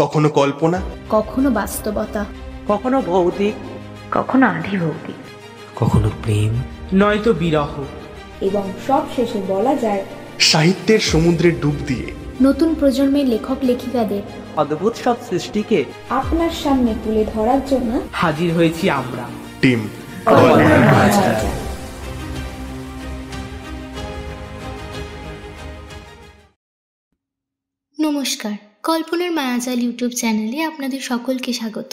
কখনো কল্পনা, কখনো বাস্তবতা, কখনো ভৌতিক, কখনো আধিভৌতিক, কখনো প্রেম, নয়তো বিরহ, এবং সব শেষে বলা যায় সাহিত্যের সমুদ্রে ডুব দিয়ে নতুন প্রজন্মের লেখক লেখিকাদের অদ্ভুত সব সৃষ্টিকে আপনার সামনে তুলে ধরার জন্য হাজির হয়েছি আমরা, টিম। নমস্কার, কল্পনার মায়াজাল ইউটিউব চ্যানেলে আপনাদের সকলকে স্বাগত।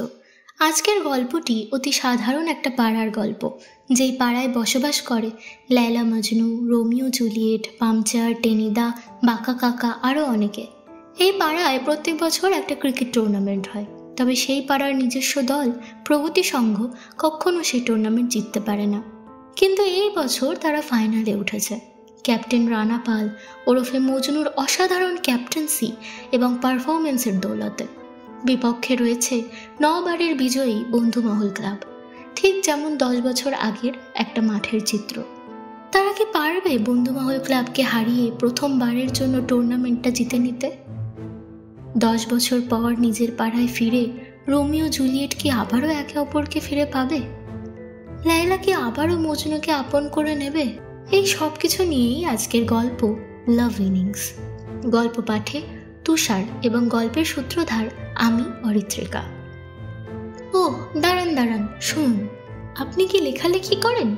আজকের গল্পটি অতি সাধারণ একটা পাড়ার গল্প, যেই পাড়ায় বসবাস করে লায়লা মজনু, রোমিও জুলিয়েট, পামচার, টেনিদা, বাঁকা কাকা আরও অনেকে। এই পাড়ায় প্রত্যেক বছর একটা ক্রিকেট টুর্নামেন্ট হয়, তবে সেই পাড়ার নিজস্ব দল প্রগতি সংঘ কখনো সেই টুর্নামেন্ট জিততে পারে না। কিন্তু এই বছর তারা ফাইনালে উঠেছে। ক্যাপ্টেন রানা পাল ওরফে মজনুর অসাধারণ ক্যাপ্টেন্সি এবং পারফরমেন্সের দৌলতে। বিপক্ষে রয়েছে 9 বারের বিজয়ী বন্ধুমহল ক্লাব, ঠিক যেমন 10 বছর আগের একটা মাঠের চিত্র। তারা কি পারবে বন্ধুমহল ক্লাবকে হারিয়ে প্রথমবারের জন্য টুর্নামেন্টটা জিতে নিতে? 10 বছর পর নিজের পাড়ায় ফিরে রোমিও জুলিয়েট কি আবারও একে অপরকে ফিরে পাবে? লায়লা কি আবারও মজনুকে আপন করে নেবে? এই সব কিছু নিয়েই আজকের গল্প লাভ ইনিংস। গল্প পাঠে তুষার এবং গল্পের সূত্রধার আমি অরিত্রিকা। ও দাঁড়ান, শুনুন, আপনি কি লেখালেখি করেন?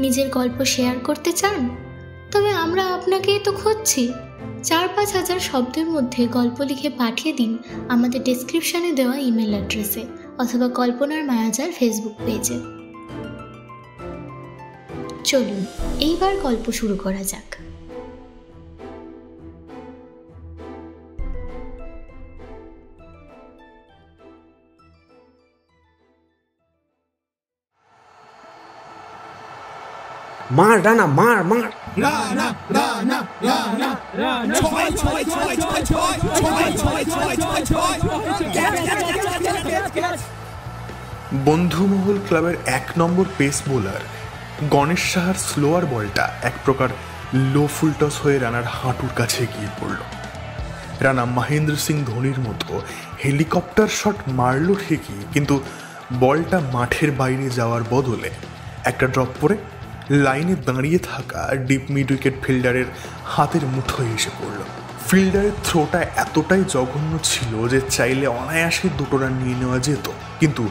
নিজের গল্প শেয়ার করতে চান? তবে আমরা আপনাকেই তো খুঁজছি। 4-5 হাজার শব্দের মধ্যে গল্প লিখে পাঠিয়ে দিন আমাদের ডেসক্রিপশনে দেওয়া ইমেল অ্যাড্রেসে অথবা কল্পনার মায়াজাল ফেসবুক পেজে। চলুন এইবার গল্প শুরু করা যাক। মার রানা, মার মার। বন্ধুমহল ক্লাবের 1 নম্বর পেস বোলার গণেশ সাহার স্লোয়ার বলটা এক প্রকার লো ফুল টস হয়ে রানার হাঁটুর কাছে গিয়ে পড়ল। রানা মহেন্দ্র সিং ধোনির মতো হেলিকপ্টার শট মারল ঠিকই, কিন্তু বলটা মাঠের বাইরে যাওয়ার বদলে একটা ড্রপ করে লাইনে দাঁড়িয়ে থাকা ডিপ মিড উইকেট ফিল্ডারের হাতের মুঠোয় এসে পড়ল। ফিল্ডারের থ্রোটা এতটাই জঘন্য ছিল যে চাইলে অনায়াসে 2 রান নিয়ে নেওয়া যেত, কিন্তু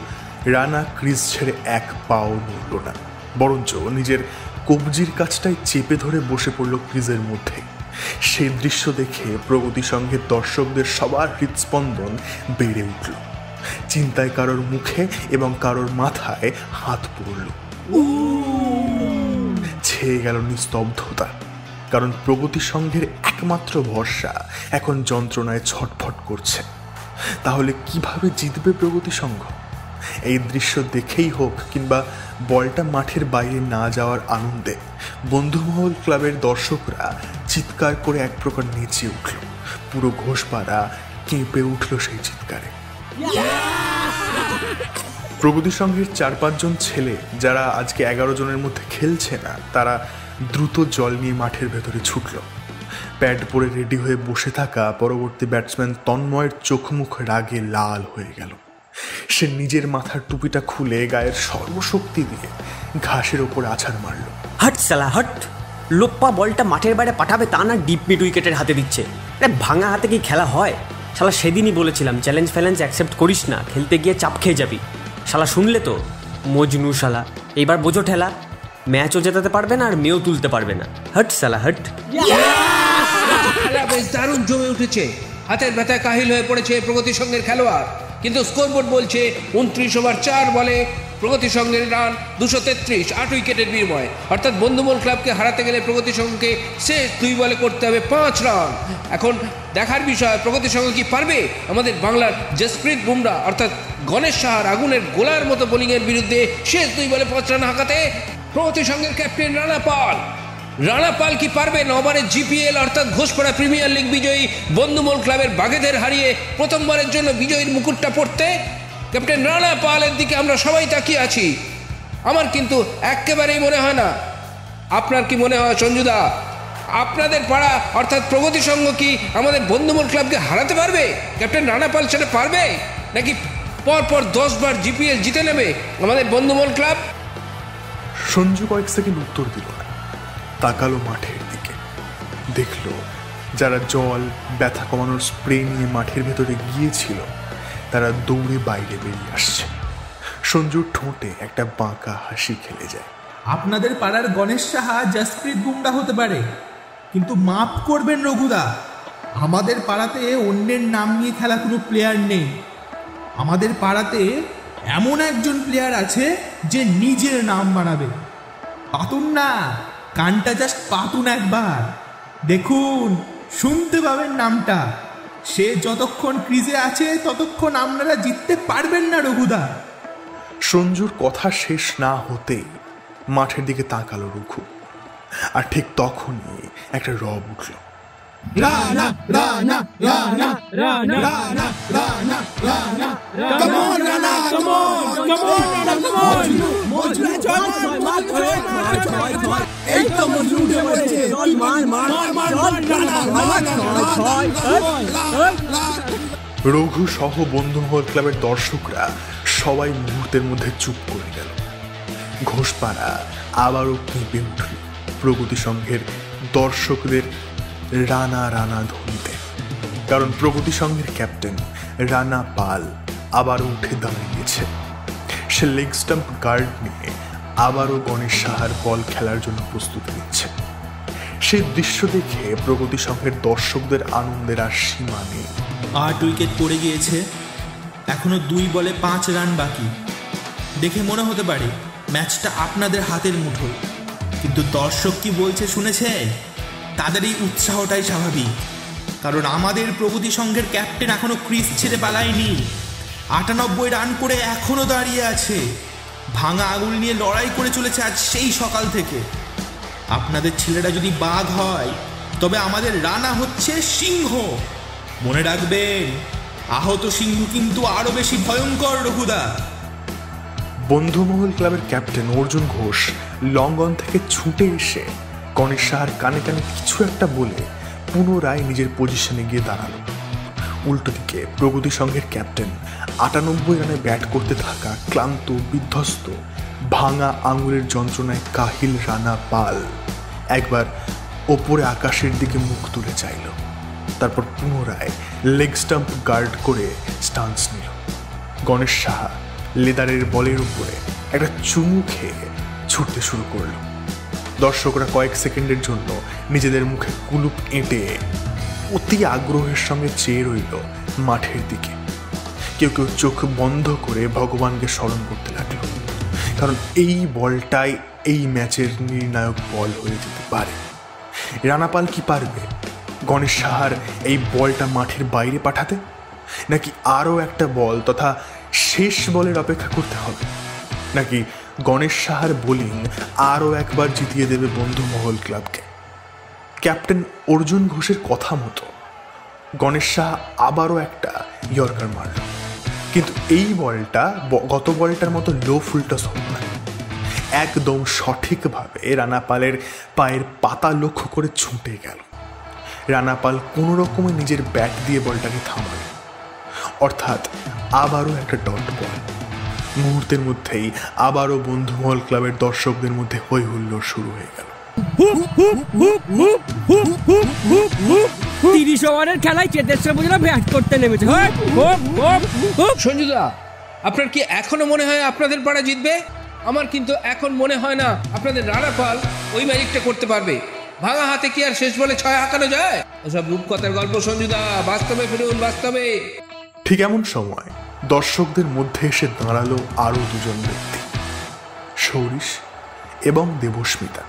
রানা ক্রিজ ছেড়ে 1 পাও নড়ল না, বরঞ্চ নিজের কবজির কাছটাই চেপে ধরে বসে পড়ল ক্রিজের মধ্যে। সেই দৃশ্য দেখে প্রগতি সংঘের দর্শকদের সবার হৃদস্পন্দন বেড়ে উঠল। চিন্তায় কারোর মুখে এবং কারোর মাথায় হাত পড়ল। ছেয়ে গেল নিস্তব্ধতা, কারণ প্রগতি সংঘের একমাত্র ভরসা এখন যন্ত্রণায় ছটফট করছে। তাহলে কিভাবে জিতবে প্রগতি সংঘ? এই দৃশ্য দেখেই হোক কিংবা বলটা মাঠের বাইরে না যাওয়ার আনন্দে বন্ধুমহল ক্লাবের দর্শকরা চিৎকার করে এক প্রকার নেচে উঠল। পুরো ঘোষপাড়া কেঁপে উঠল সেই চিৎকারে। প্রগতি সংঘের 4-5 জন ছেলে, যারা আজকে 11 জনের মধ্যে খেলছে না, তারা দ্রুত জল নিয়ে মাঠের ভেতরে ছুটল। প্যাড পরে রেডি হয়ে বসে থাকা পরবর্তী ব্যাটসম্যান তন্ময়ের চোখ মুখ রাগে লাল হয়ে গেল। সে নিজের মাথার টুপিটা খুলে গায়ের সর্বশক্তি দিয়ে ঘাসের ওপর আছাড় মারল। হট সালা হট! লোপ্পা বলটা মাঠের বাইরে পাঠাবে তা না ডিপ মিড উইকেটের হাতে দিচ্ছে। আরে ভাঙা হাতে কি খেলা হয়? শালা সেদিনই বলেছিলাম চ্যালেঞ্জ ফ্যালেঞ্জ অ্যাকসেপ্ট করিস না, খেলতে গিয়ে চাপ খেয়ে যাবি। শালা শুনলে তো মজনু শালা, এইবার বোঝো ঠেলা, ম্যাচও জেতাতে পারবে না আর মেয়েও তুলতে পারবে না। হট সালা হট! খেলা বেশ দারুণ জমে উঠেছে। হাতের ব্যথায় কাহিল হয়ে পড়েছে প্রগতি সংঘের খেলোয়াড়, কিন্তু স্কোরবোর্ড বলছে 29 ওভার 4 বলে প্রগতি সংঘের রান 233, 8 উইকেটের বিনিময়ে। অর্থাৎ বন্ধুমহল ক্লাবকে হারাতে গেলে প্রগতি সংঘকে শেষ 2 বলে করতে হবে 5 রান। এখন দেখার বিষয় প্রগতি সংঘ কি পারবে আমাদের বাংলার জসপ্রীত বুমরা অর্থাৎ গণেশ সাহার আগুনের গোলার মতো বোলিংয়ের বিরুদ্ধে শেষ 2 বলে 5 রান হাঁকাতে। প্রগতি সংঘের ক্যাপ্টেন রানা পাল কি পারবে 9 বারের জিপিএল অর্থাৎ ঘোষপাড়া প্রিমিয়ার লিগ বিজয়ী বন্ধুমহল ক্লাবের বাঘেদের হারিয়ে প্রথমবারের জন্য বিজয়ীর মুকুটটা পড়তে? ক্যাপ্টেন রানা পালের দিকে আমরা সবাই তাকিয়ে আছি। আমার কিন্তু একেবারেই মনে হয় না। আপনার কি মনে হয় সঞ্জুদা? আপনাদের পাড়া অর্থাৎ প্রগতি সংঘ কি আমাদের বন্ধুমহল ক্লাবকে হারাতে পারবে? ক্যাপ্টেন রানা পাল সেটা পারবে? নাকি পরপর 10 বার জিপিএল জিতে নেবে আমাদের বন্ধুমহল ক্লাব? সঞ্জু কয়েক সেকেন্ড উত্তর দিল না, তাকালো মাঠের দিকে। দেখলো যারা জল, ব্যথা কমানোর স্প্রে নিয়ে মাঠের ভেতরে গিয়েছিল তারা দৌড়ে বাইরে বেরিয়ে আসছে। সঞ্জুর ঠোঁটে একটা বাঁকা হাসি খেলে যায়। আপনাদের পাড়ার গণেশ সাহা জসপ্রীত বুমরা হতে পারে, কিন্তু মাফ করবেন রঘুদা, আমাদের পাড়াতে অন্যের নাম নিয়ে খেলা কোনো প্লেয়ার নেই। আমাদের পাড়াতে এমন একজন প্লেয়ার আছে যে নিজের নাম বানাবে। পাতুন না, কানটা জাস্ট পাতুন একবার দেখুন, শুনতে পাবেন নামটা। সে যতক্ষণ ক্রিজে আছে ততক্ষণ আপনারা জিততে পারবেন না রঘুদা। সঞ্জুর কথা শেষ না হতেই মাঠের দিকে তাকালো রঘু, আর ঠিক তখনই একটা রব উঠল। Rana Rana Rana Rana Rana Rana Rana come on Rana, come on come on Rana, come on Majnu জয় এই তো মজনু উঠে পড়েছে, জল মার মার মার রঘু সহ বন্ধুমহল ক্লাবের দর্শকরা সবাই মুহূর্তের মধ্যে চুপ করে গেল। ঘোষপাড়া আবারও কেঁপে উঠল প্রগতি সংঘের দর্শকদের রানা রানা ধ্বনিতে, কারণ প্রগতি সংঘের ক্যাপ্টেন রানা পাল আবারও উঠে দাঁড়িয়েছে। সে লেগ স্টাম্প গার্ড নিয়ে আবারও গণেশ সাহার বল খেলার জন্য প্রস্তুতি নিচ্ছে। সেই দৃশ্য দেখে প্রগতি সংঘের দর্শকদের আনন্দের আর সীমা নেই। 8 উইকেট পড়ে গিয়েছে, এখনো 2 বলে 5 রান বাকি। দেখে মনে হতে পারে ম্যাচটা আপনাদের হাতের মুঠোয়, কিন্তু দর্শক কি বলছে শুনেছেন? তাদের এই উৎসাহটাই স্বাভাবিক, কারণ আমাদের প্রগতি সংঘের ক্যাপ্টেন এখনো ক্রিজ ছেড়ে পালায়নি। 98 রান করে এখনো দাঁড়িয়ে আছে, ভাঙা আঙুল নিয়ে লড়াই করে চলেছে আজ সেই সকাল থেকে। আপনাদের ছেলেরা যদি বাঘ হয় তবে আমাদের রানা হচ্ছে সিংহ। মনে রাখবেন, আহত সিংহ কিন্তু আরো বেশি ভয়ঙ্কর রঘুদা। বন্ধুমহল ক্লাবের captain Arjun Ghosh long on থেকে ছুটে এসে গণেশ সাহার কানে কানে কিছু একটা বলে পুনরায় নিজের পজিশনে গিয়ে দাঁড়ালো। উল্টো দিকে প্রগতি সংঘের ক্যাপ্টেন 98 রানে ব্যাট করতে থাকা ক্লান্ত, বিধ্বস্ত, ভাঙা আঙুলের যন্ত্রণায় কাহিল রানা পাল একবার ওপরে আকাশের দিকে মুখ তুলে চাইল, তারপর পুনরায় লেগ স্টাম্প গার্ড করে স্টান্স নিল। গণেশ সাহা লেদারের বলের উপরে একটা চুমু খেয়ে ছুটতে শুরু করল। দর্শকরা কয়েক সেকেন্ডের জন্য নিজেদের মুখে কুলুপ এঁটে অতি আগ্রহের সঙ্গে চেয়ে রইল মাঠের দিকে। কেউ কেউ চোখ বন্ধ করে ভগবানকে স্মরণ করতে লাগলো, কারণ এই বলটাই এই ম্যাচের নির্ণায়ক বল হয়ে যেতে পারে। রানাপাল কি পারবে গণেশ সাহার এই বলটা মাঠের বাইরে পাঠাতে, নাকি আরও একটা বল তথা শেষ বলের অপেক্ষা করতে হবে, নাকি গণেশ সাহার বোলিং আরও একবার জিতিয়ে দেবে বন্ধুমহল ক্লাবকে? ক্যাপ্টেন অর্জুন ঘোষের কথা মতো গণেশ সাহা আবারও একটা ইয়র্কার মারল, কিন্তু এই বলটা গত বলটার মতো লো ফুলটস হল না। একদম সঠিকভাবে রানাপালের পায়ের পাতা লক্ষ্য করে ছুটে গেল। রানাপাল কোনো রকমে নিজের ব্যাট দিয়ে বলটাকে থামাল, অর্থাৎ আবারও একটা ডট বল। মুহূর্তের মধ্যেই আবারও বন্ধুমহল ক্লাবের দর্শকদের মধ্যে হই হুল্লোড় শুরু হয়ে গেল। 30 ওভারের খেলায় চেতেশ্বর পুজোরা ব্যাট করতে নেমেছে। সঞ্জুদা, আপনার কি এখনো মনে হয় আপনাদের পাড়া জিতবে? আমার কিন্তু এখন মনে হয় না আপনাদের রানা পাল ওই ম্যাজিকটা করতে পারবে। ভাঙা হাতে কি আর শেষ বলে 6 হাঁকানো যায়? ওসব রূপকথার গল্প সঞ্জুদা, বাস্তবে ফিরুন বাস্তবে। ঠিক এমন সময় দর্শকদের মধ্যে এসে দাঁড়ালো আরও দুজন ব্যক্তি, সৌরিশ এবং দেবস্মিতা।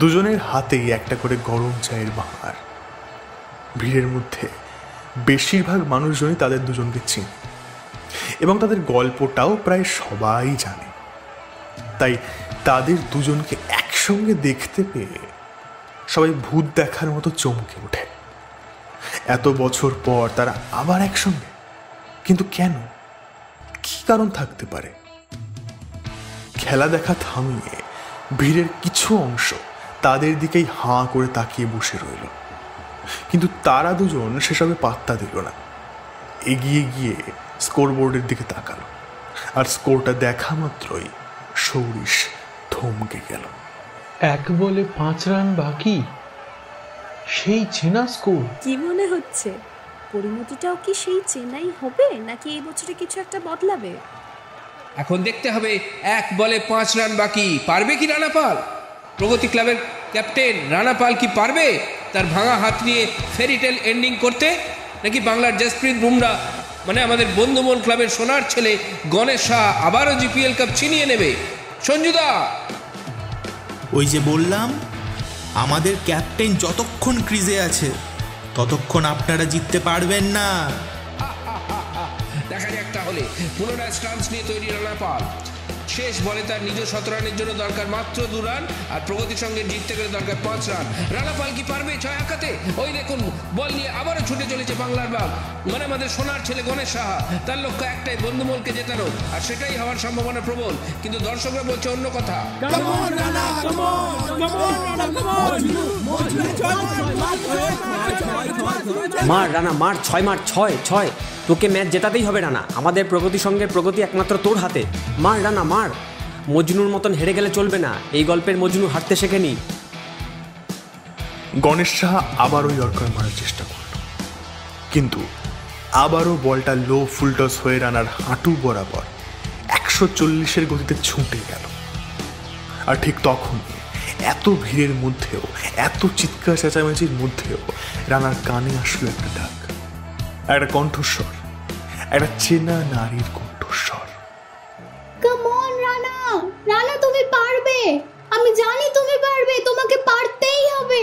দুজনের হাতেই একটা করে গরম চায়ের বাহার। ভিড়ের মধ্যে বেশিরভাগ মানুষজনই তাদের দুজনকে চিনে এবং তাদের গল্পটাও প্রায় সবাই জানে। তাই তাদের দুজনকে একসঙ্গে দেখতে পেয়ে সবাই ভূত দেখার মতো চমকে ওঠে। এত বছর পর তারা আবার একসঙ্গে, কিন্তু কেন? কি কারণ থাকতে পারে? খেলা দেখা থামিয়ে ভিড়ের কিছু অংশ তাদের দিকেই হাঁ করে তাকিয়ে বসে রইল। কিন্তু তারা দুজন সেসবে পাত্তা দিল না। এগিয়ে গিয়ে স্কোরবোর্ডের দিকে তাকালো, আর স্কোরটা দেখা মাত্রই সৌরিশ থমকে গেল। 1 বলে 5 রান বাকি, সেই চেনা স্কোর। কি মনে হচ্ছে পরিণতিটাও কি সেই চেনাই হবে, নাকি এই বছরে কিছু একটা বদলাবে? এখন দেখতে হবে 1 বলে 5 রান বাকি পারবে কি রানা পাল। প্রগতি ক্লাবের ক্যাপ্টেন রানা পাল কি পারবে তার ভাঙা হাত নিয়ে ফেরিটেল এন্ডিং করতে, নাকি বাংলার জসপ্রীত বুমরা মানে আমাদের বন্ধুমন ক্লাবের সোনার ছেলে গণেশ শাহ আবারও জিপিএল কাপ ছিনিয়ে নেবে? সঞ্জুদা, ওই যে বললাম, আমাদের ক্যাপ্টেন যতক্ষণ ক্রিজে আছে ততক্ষণ আপনারা জিততে পারবেন না। দেখা যাক তাহলে। পুনরায় স্টাম্পস নিয়ে তৈরি রানা পাল। শেষ বলে তার নিজ 17 রানের জন্য দরকার মাত্র 2 রান, আর প্রগতির সঙ্গে জিততে গেলে দরকার 5 রান। রানা পাল কি পারবে 6 আঁকাতে? ওই দেখুন, বল নিয়ে আবারও ছুটে চলেছে বাংলার বাঘ মানে আমাদের সোনার ছেলে গণেশ সাহা। তার লক্ষ্য একটাই, বন্ধুমলকে জেতানো, আর সেটাই হওয়ার সম্ভাবনা প্রবল। কিন্তু দর্শকরা বলছে অন্য কথা। মার রানা মার, 6 মার, 6 তোকে ম্যাচ জেতাতেই হবে রানা। আমাদের প্রগতি সঙ্গের প্রগতি একমাত্র তোর হাতে। মার রানা মার, মজনুর মতন হেরে গেলে চলবে না। এই গল্পের মজনু হারতে শেখেনি। গণেশ সাহা আবারও ইয়র্কার মারার চেষ্টা করল, কিন্তু আবারও বলটা লো ফুলটস হয়ে রানার হাঁটু বরাবর 140-এর গতিতে ছুটে গেল। আর ঠিক তখন এত ভিড়ের মধ্যেও, এত চিৎকার চেঁচামেচির মধ্যেও রানার কানে আসলো একটা ডাক, একটা কণ্ঠস্বর, একটা চেনা নারীর কণ্ঠস্বর। কাম অন রানা, রানা তুমি পারবে, আমি জানি তুমি পারবে, তোমাকে পারতেই হবে।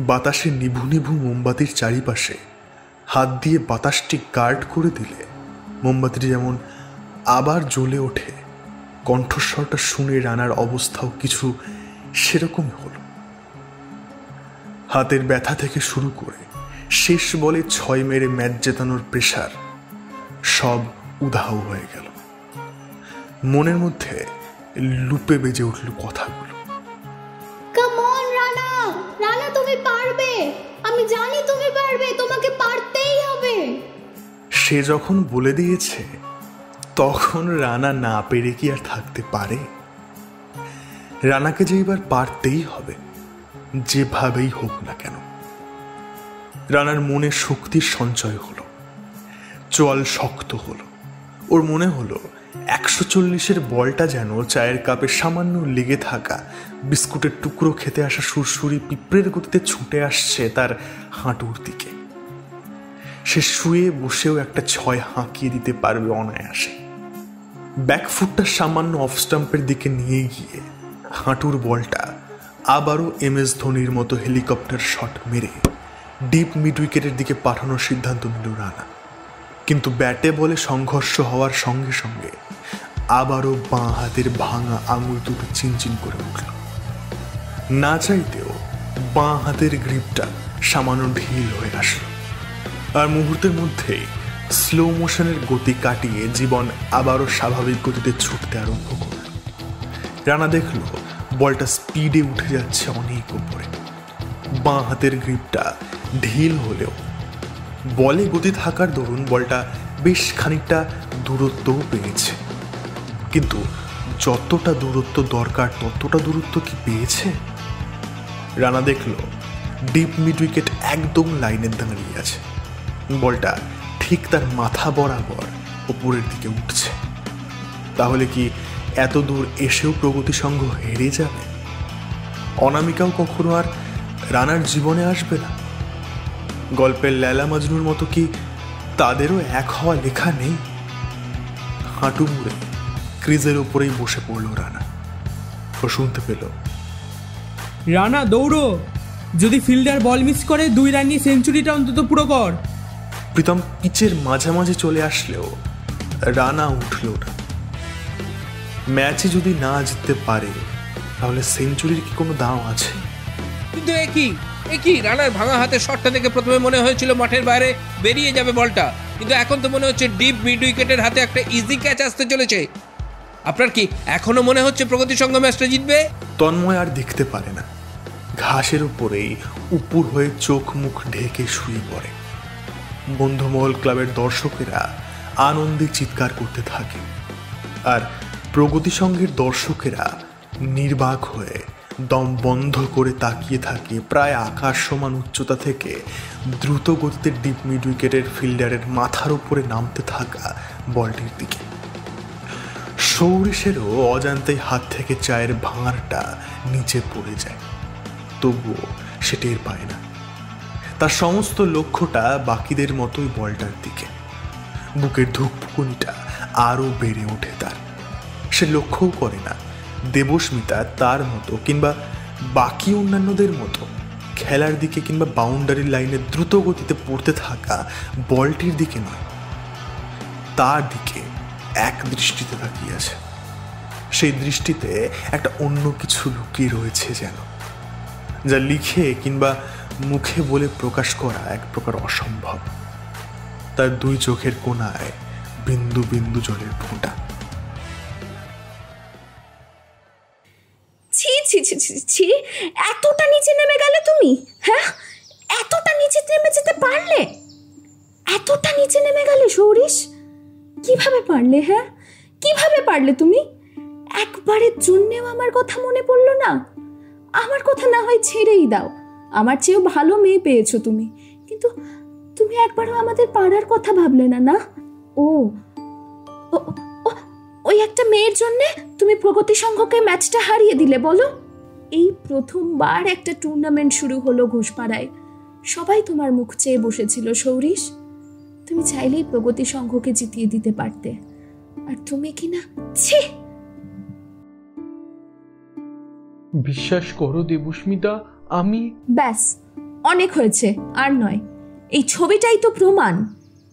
বাতাসে নিভু নিভু মোমবাতির চারিপাশে হাত দিয়ে বাতাসটি গার্ড করে দিলে মোমবাতিটি যেমন আবার জ্বলে ওঠে, কণ্ঠস্বরটা শুনে রানার অবস্থাও কিছু সেরকমই হলো। হাতের ব্যথা থেকে শুরু করে শেষ বলে 6 মেরে ম্যাচ জেতানোর প্রেশার সব উধাও হয়ে গেল। মনের মধ্যে লুপে বেজে উঠল কথাগুলো। কাম অন রানা, রানা তুমি পারবে, আমি জানি তুমি পারবে, তোমাকে পারতেই হবে। সে যখন বলে দিয়েছে তখন রানা না পেরে কি আর থাকতে পারে? রানাকে যে এবার পারতেই হবে, যেভাবেই হোক না কেন। রানার মনে শক্তির সঞ্চয় হলো, চোয়াল শক্ত হলো। ওর মনে হলো 140-এর বলটা যেন চায়ের কাপে সামান্য লেগে থাকা বিস্কুটের টুকরো খেতে আসা সুরসুরি পিঁপড়ের গতিতে ছুটে আসছে তার হাঁটুর দিকে। সে শুয়ে বসেও একটা 6 হাঁকিয়ে দিতে পারবে অনায়াসে। ব্যাকফুটটা সামান্য অফ স্টাম্পের দিকে নিয়ে গিয়ে হাঁটুর বলটা আবারও MS ধোনির মতো হেলিকপ্টার শট মেরে ডিপ মিড উইকেটের দিকে পাঠানোর সিদ্ধান্ত নিল রানা। কিন্তু ব্যাটে বলে সংঘর্ষ হওয়ার সঙ্গে সঙ্গে আবারও বাঁ হাতের ভাঙা আঙুল দুটো চিনচিন করে উঠল। না চাইতেও বাঁ হাতের গ্রিপটা সামান্য ঢিল হয়ে আসলো, আর মুহূর্তের মধ্যেই স্লো মোশনের গতি কাটিয়ে জীবন আবারও স্বাভাবিক গতিতে ছুটতে আরম্ভ করল। রানা দেখল বলটা স্পিডে উঠে যাচ্ছে অনেক উপরে। বাঁ হাতের গ্রিপটা ঢিল হলেও বলে গতি থাকার দরুন বলটা বেশ খানিকটা দূরত্বও পেয়েছে। কিন্তু যতটা দূরত্ব দরকার ততটা দূরত্ব কি পেয়েছে? রানা দেখল ডিপ মিড উইকেট একদম লাইনের দাঁড়িয়ে আছে। বলটা ঠিক তার মাথা বরাবর উপরের দিকে উঠছে। তাহলে কি এত দূর এসেও প্রগতি সংঘ হেরে যাবে? অনামিকাও কখনো আর রানার জীবনে আসবে না? গল্পের লেলা মজনুর মতো কি তাদেরও এক হওয়া লেখা নেই? হাঁটু মুড়ে ক্রিজের উপরেই বসে পড়ল রানা। ও শুনতে পেল, রানা দৌড়ো, যদি ফিল্ডার বল মিস করে 2 রান নিয়ে সেঞ্চুরিটা অন্তত পুরো কর। প্রীতম পিচের মাঝামাঝি চলে আসলেও রানা উঠল না। ম্যাচে যদি না জিততে পারে তাহলে সেঞ্চুরির কি কোনো দাম আছে? কিন্তু একই রানার ভাঙা হাতের শটটা দেখে প্রথমে মনে হয়েছিল মাঠের বাইরে বেরিয়ে যাবে বলটা, কিন্তু এখন তো মনে হচ্ছে ডিপ মিড উইকেটের হাতে একটা ইজি ক্যাচ আসতে চলেছে। আপনার কি এখনো মনে হচ্ছে প্রগতি সংঘ ম্যাচটা জিতবে? তন্ময় আর দেখতে পারে না, ঘাসের উপরেই উপুর হয়ে চোখ মুখ ঢেকে শুয়ে পড়ে। বন্ধুমহল ক্লাবের দর্শকেরা আনন্দে চিৎকার করতে থাকে, আর প্রগতি সংঘের দর্শকেরা নির্বাক হয়ে দম বন্ধ করে তাকিয়ে থাকে প্রায় আকাশ সমান উচ্চতা থেকে দ্রুত গতিতে ডিপ মিড উইকেটের ফিল্ডারের মাথার উপরে নামতে থাকা বলটির দিকে। সৌরিশেরও অজান্তেই হাত থেকে চায়ের ভাঁড়টা নিচে পড়ে যায়, তবুও সে টের পায় না। তার সমস্ত লক্ষ্যটা বাকিদের মতোই বলটার দিকে। বুকের ধুকপুকুনিটা আরও বেড়ে ওঠে তার। সে লক্ষ্যও করে না দেবস্মিতা তার মতো কিংবা বাকি অন্যান্যদের মতো খেলার দিকে কিংবা বাউন্ডারি লাইনে দ্রুত গতিতে পড়তে থাকা বলটির দিকে নয়, তার দিকে এক দৃষ্টিতে তাকিয়ে আছে। সেই দৃষ্টিতে একটা অন্য কিছু লুকিয়ে রয়েছে যেন, যা লিখে কিংবা মুখে বলে প্রকাশ করা এক প্রকার অসম্ভব। তার দুই চোখের কোণায় বিন্দু বিন্দু জলের ফোঁটা। ছি ছি ছি ছি ছি, এতটা নিচে নেমে গেলে তুমি? হ্যাঁ, এতটা নিচে নেমে যেতে পারলে? এতটা নিচে নেমে গেলে সৌরিশ? কিভাবে পারলে? হ্যাঁ, কিভাবে পারলে তুমি? একবারের জন্যেও আমার কথা মনে পড়লো না? আমার কথা না হয় ছেড়েই দাও, আমার চেয়েও ভালো মেয়ে পেয়েছো তুমি, কিন্তু তুমি একবারও আমাদের পাড়ার কথা ভাবলে না। না, ও ওই একটা মেয়ের জন্যে তুমি প্রগতি সংঘকে ম্যাচটা হারিয়ে দিলে বলো? এই প্রথমবার একটা টুর্নামেন্ট শুরু হলো ঘোষপাড়ায়, সবাই তোমার মুখ চেয়ে বসেছিল সৌরিশ। তুমি চাইলেই প্রগতি সংঘকে জিতিয়ে দিতে পারতে, আর তুমি কি না? ছি! বিশ্বাস করো দেবস্মিতা, আমি... ব্যাস, অনেক হয়েছে, আর নয়। এই ছবিটাই তো প্রমাণ।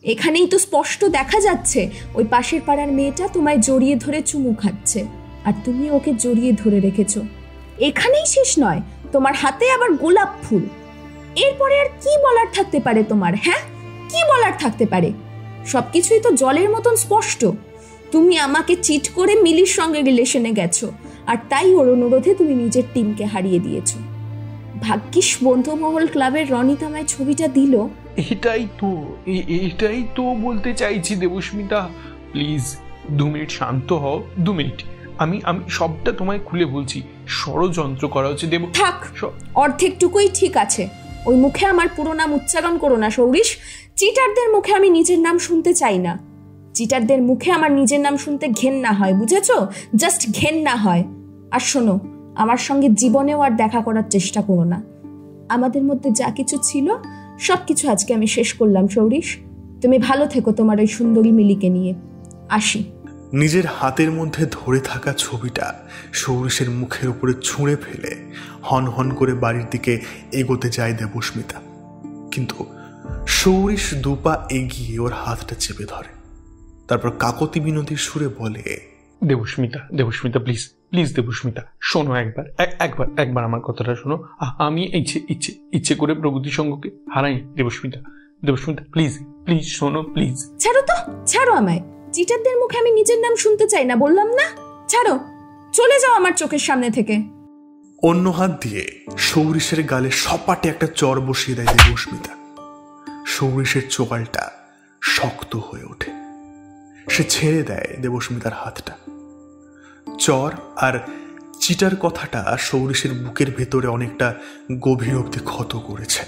এখানেই তো স্পষ্ট দেখা যাচ্ছে ওই পাশের পাড়ার মেয়েটা তোমায় জড়িয়ে ধরে চুমু খাচ্ছে, আর তুমি ওকে জড়িয়ে ধরে রেখেছো। এখানেই শেষ নয়, তোমার হাতে আবার গোলাপ ফুল। এরপরে আর কি বলার থাকতে পারে তোমার? হ্যাঁ, কি বলার থাকতে পারে? সবকিছুই তো জলের মতন স্পষ্ট। তুমি আমাকে চিট করে মিলির সঙ্গে রিলেশনে গেছো, আর তাই ওর অনুরোধে তুমি নিজের টিমকে হারিয়ে দিয়েছো। ভাগ্যিস বন্ধুমহল ক্লাবের রনিত আমায় ছবিটা দিল। এটাই তো বলতে চাইছি দেবস্মিতা, প্লিজ 2 মিনিট শান্ত হও, 2 মিনিট। আমি সবটা তোমায় খুলে বলছি। ষড়যন্ত্র করা হচ্ছে দেব। থাক, অর্ধেকটুকুই ঠিক আছে। ওই মুখে আমার পুরো নাম উচ্চারণ করো না সৌরিশ। চিটারদের মুখে আমি নিজের নাম শুনতে চাই না। চিটারদের মুখে আমার নিজের নাম শুনতে ঘেন্না হয়, বুঝেছো? জাস্ট ঘেন্না হয়। আর শোনো, আমার সঙ্গে জীবনেও আর দেখা করার চেষ্টা করো না। আমাদের মধ্যে যা কিছু ছিল সবকিছু আজকে আমি শেষ করলাম সৌরিশ। তুমি ভালো থেকো তোমার ওই সুন্দরী মিলিকে নিয়ে। আসি। নিজের হাতের মধ্যে ধরে থাকা ছবিটা সৌরিশের মুখের উপরে ছুঁড়ে ফেলে হন হন করে বাড়ির দিকে এগোতে যায় দেবস্মিতা, কিন্তু সৌরিশ 2 পা এগিয়ে ওর হাতটা চেপে ধরে। তারপর কাকতি বিনতির সুরে বলে, দেবস্মিতা প্লিজ প্লিজ দেবস্মিতা, শোনো একবার আমার কথাটা শোনো। আমি ইচ্ছে করে প্রগতি সংঘকে হারাইনি দেবস্মিতা প্লিজ প্লিজ শোনো, প্লিজ। ছাড়ো তো, ছাড়ো আমায়। চিটারদের মুখে আমি নিজের নাম শুনতে চাই না, বললাম না? ছাড়ো, চলে যাও আমার চোখের সামনে থেকে। অন্য হাত দিয়ে সৌরিশের গালে সপাটে একটা চর বসিয়ে দেয় দেবস্মিতা। সৌরিশের চোয়ালটা শক্ত হয়ে ওঠে। সে ছেড়ে দেয় দেবস্মিতার হাতটা। চর আর চিটার কথাটা সৌরিশের বুকের ভেতরে অনেকটা গভীর অবধি ক্ষত করেছে।